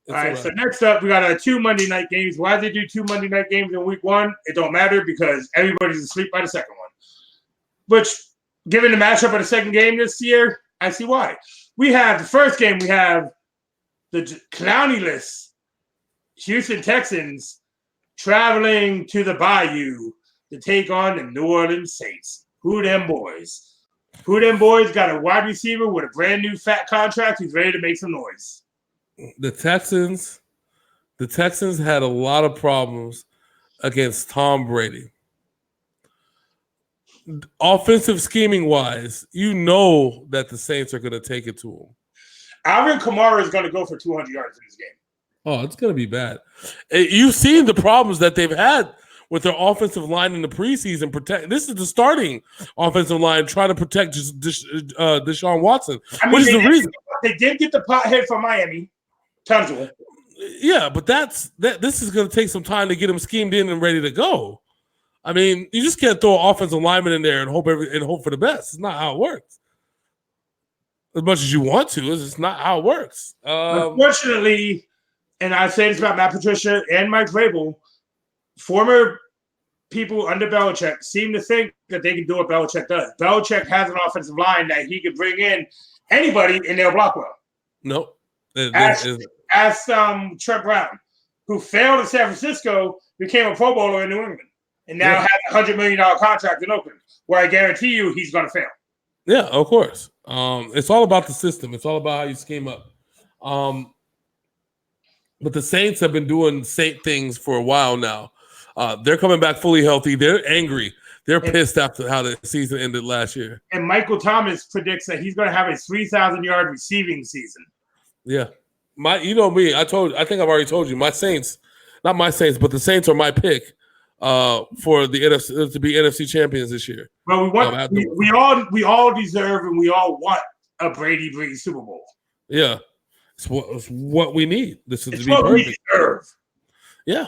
All right. So next up, we got 2 Monday night games. Why they do 2 Monday night games in week 1? It don't matter because everybody's asleep by the second one. Which, given the matchup of the second game this year, I see why. We have the first game. We have the clownyless Houston Texans traveling to the Bayou to take on the New Orleans Saints. Who them boys? Who them boys got a wide receiver with a brand new fat contract who's ready to make some noise. The Texans had a lot of problems against Tom Brady. Offensive scheming wise, you know that the Saints are going to take it to him. Alvin Kamara is going to go for 200 yards in this game. Oh, it's going to be bad. You've seen the problems that they've had with their offensive line in the preseason. This is the starting offensive line trying to protect Deshaun Watson, which is the reason. They did get the pothead from Miami, Tunzel. Yeah, but this is going to take some time to get him schemed in and ready to go. I mean, you just can't throw an offensive lineman in there and hope for the best. It's not how it works. As much as you want to, it's just not how it works. Unfortunately, and I say this about Matt Patricia and Mike Vrabel, former people under Belichick seem to think that they can do what Belichick does. Belichick has an offensive line that he could bring in anybody and they'll block well. No. Ask Trent Brown, who failed in San Francisco, became a Pro Bowler in New England, and now has a $100 million contract in Oakland, where I guarantee you he's going to fail. Yeah, of course. It's all about the system. It's all about how you scheme up. But the Saints have been doing Saint things for a while now. They're coming back fully healthy. They're angry. They're pissed after how the season ended last year. And Michael Thomas predicts that he's going to have a 3,000-yard receiving season. Yeah. You know me. I think I've already told you. My Saints, not my Saints, but the Saints are my pick for the NFC to be NFC champions this year. Well, we all deserve and we all want a Brady Breeze Super Bowl. Yeah. It's what we need. This is it's to be what perfect. We deserve. Yeah.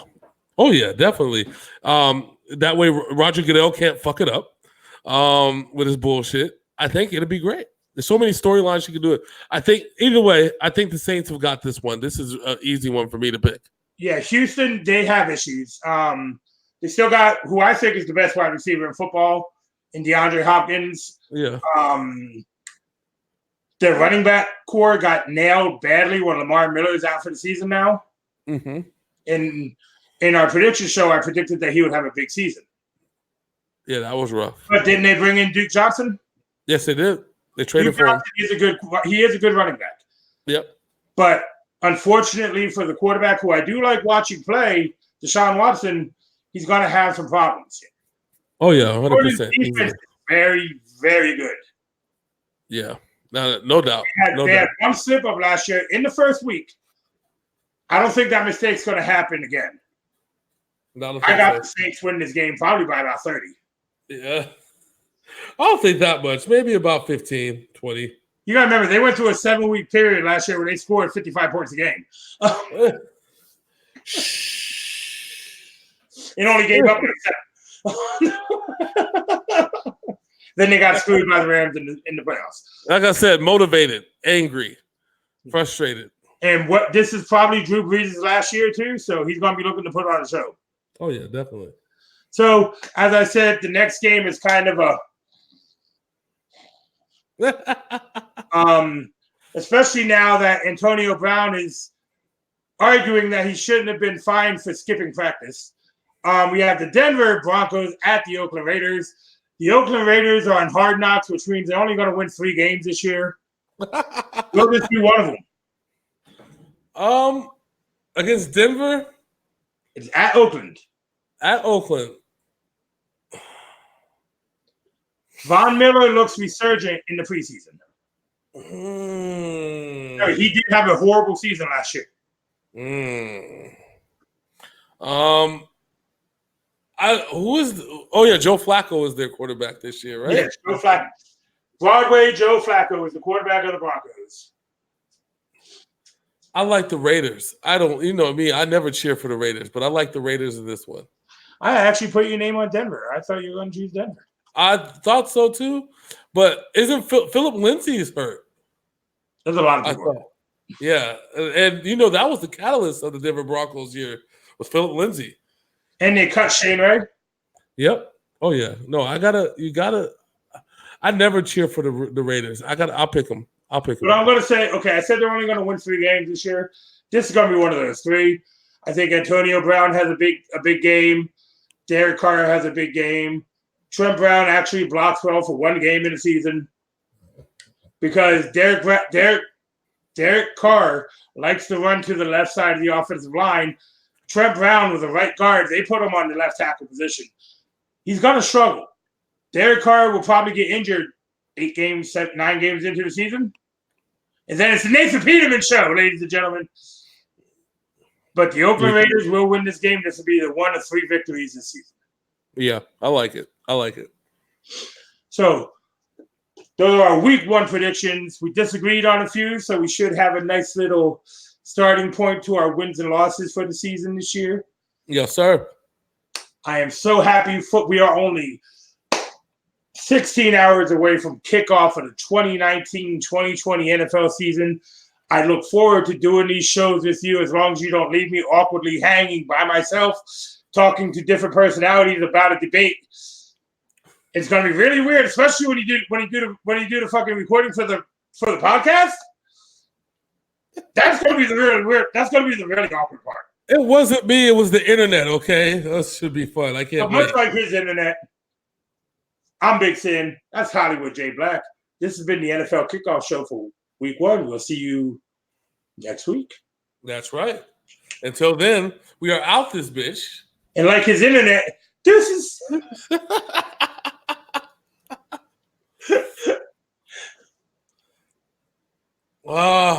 Oh yeah, definitely. That way Roger Goodell can't fuck it up with his bullshit. I think it'll be great. There's so many storylines you can do it. I think either way, I think the Saints have got this one. This is an easy one for me to pick. Yeah, Houston, they have issues. They still got who I think is the best wide receiver in football in DeAndre Hopkins. Yeah. Their running back core got nailed badly when Lamar Miller is out for the season now. Mm-hmm. In our prediction show, I predicted that he would have a big season. Yeah, that was rough. But didn't they bring in Duke Johnson? Yes, they did. They traded for him. He is a good running back. Yep. But unfortunately for the quarterback who I do like watching play, Deshaun Watson, he's going to have some problems here. Oh, yeah, 100%. Defense is very, very good. Yeah, no doubt. They had one slip-up last year in the first week. I don't think that mistake's going to happen again. I got the Saints winning this game probably by about 30. Yeah. I don't think that much. Maybe about 15, 20. You got to remember, they went through a 7-week period last year where they scored 55 points a game. It only gave up like 7. Then they got screwed by the Rams in the playoffs. Like I said, motivated, angry, frustrated. And this is probably Drew Brees' last year too, so he's going to be looking to put on a show. Oh, yeah, definitely. So, as I said, the next game is kind of especially now that Antonio Brown is arguing that he shouldn't have been fined for skipping practice. We have the Denver Broncos at the Oakland Raiders. The Oakland Raiders are on Hard Knocks, which means they're only going to win 3 games this year. Will this be one of them? Against Denver? It's at Oakland. At Oakland. Von Miller looks resurgent in the preseason. He did have a horrible season last year. Joe Flacco is their quarterback this year, right? Yes, Joe Flacco. Broadway Joe Flacco is the quarterback of the Broncos. I like the Raiders. I don't, you know me, I never cheer for the Raiders, but I like the Raiders in this one. I actually put your name on Denver. I thought you were going to choose Denver. I thought so too, but isn't Philip Lindsay is hurt? There's a lot of people. Yeah, and you know that was the catalyst of the Denver Broncos year was Philip Lindsay. And they cut Shane Ray. Yep. Oh yeah. No, I never cheer for the Raiders. I'll pick them. But I'm going to say, okay, I said they're only going to win 3 games this year. This is going to be one of those 3. I think Antonio Brown has a big game. Derek Carr has a big game. Trent Brown actually blocks well for 1 game in the season because Derek Carr likes to run to the left side of the offensive line. Trent Brown was the right guard. They put him on the left tackle position. He's going to struggle. Derek Carr will probably get injured 9 games into the season. And then it's the Nathan Peterman show, ladies and gentlemen. But the Oakland Raiders will win this game. This will be the 1 of 3 victories this season. Yeah, I like it. So those are our week 1 predictions. We disagreed on a few, so we should have a nice little starting point to our wins and losses for the season this year. Yes, sir. I am so happy. We are only 16 hours away from kickoff of the 2019-2020 NFL season. I look forward to doing these shows with you as long as you don't leave me awkwardly hanging by myself, talking to different personalities about a debate. It's going to be really weird, especially when you do the fucking recording for the podcast. That's going to be the really weird. That's going to be the really awkward part. It wasn't me. It was the internet. Okay, that should be fun. I can't. Much like his internet. I'm Big Sin. That's Hollywood J. Blaq. This has been the NFL Kickoff Show for week 1. We'll see you next week. That's right. Until then, we are out this bitch. And like his internet, deuces.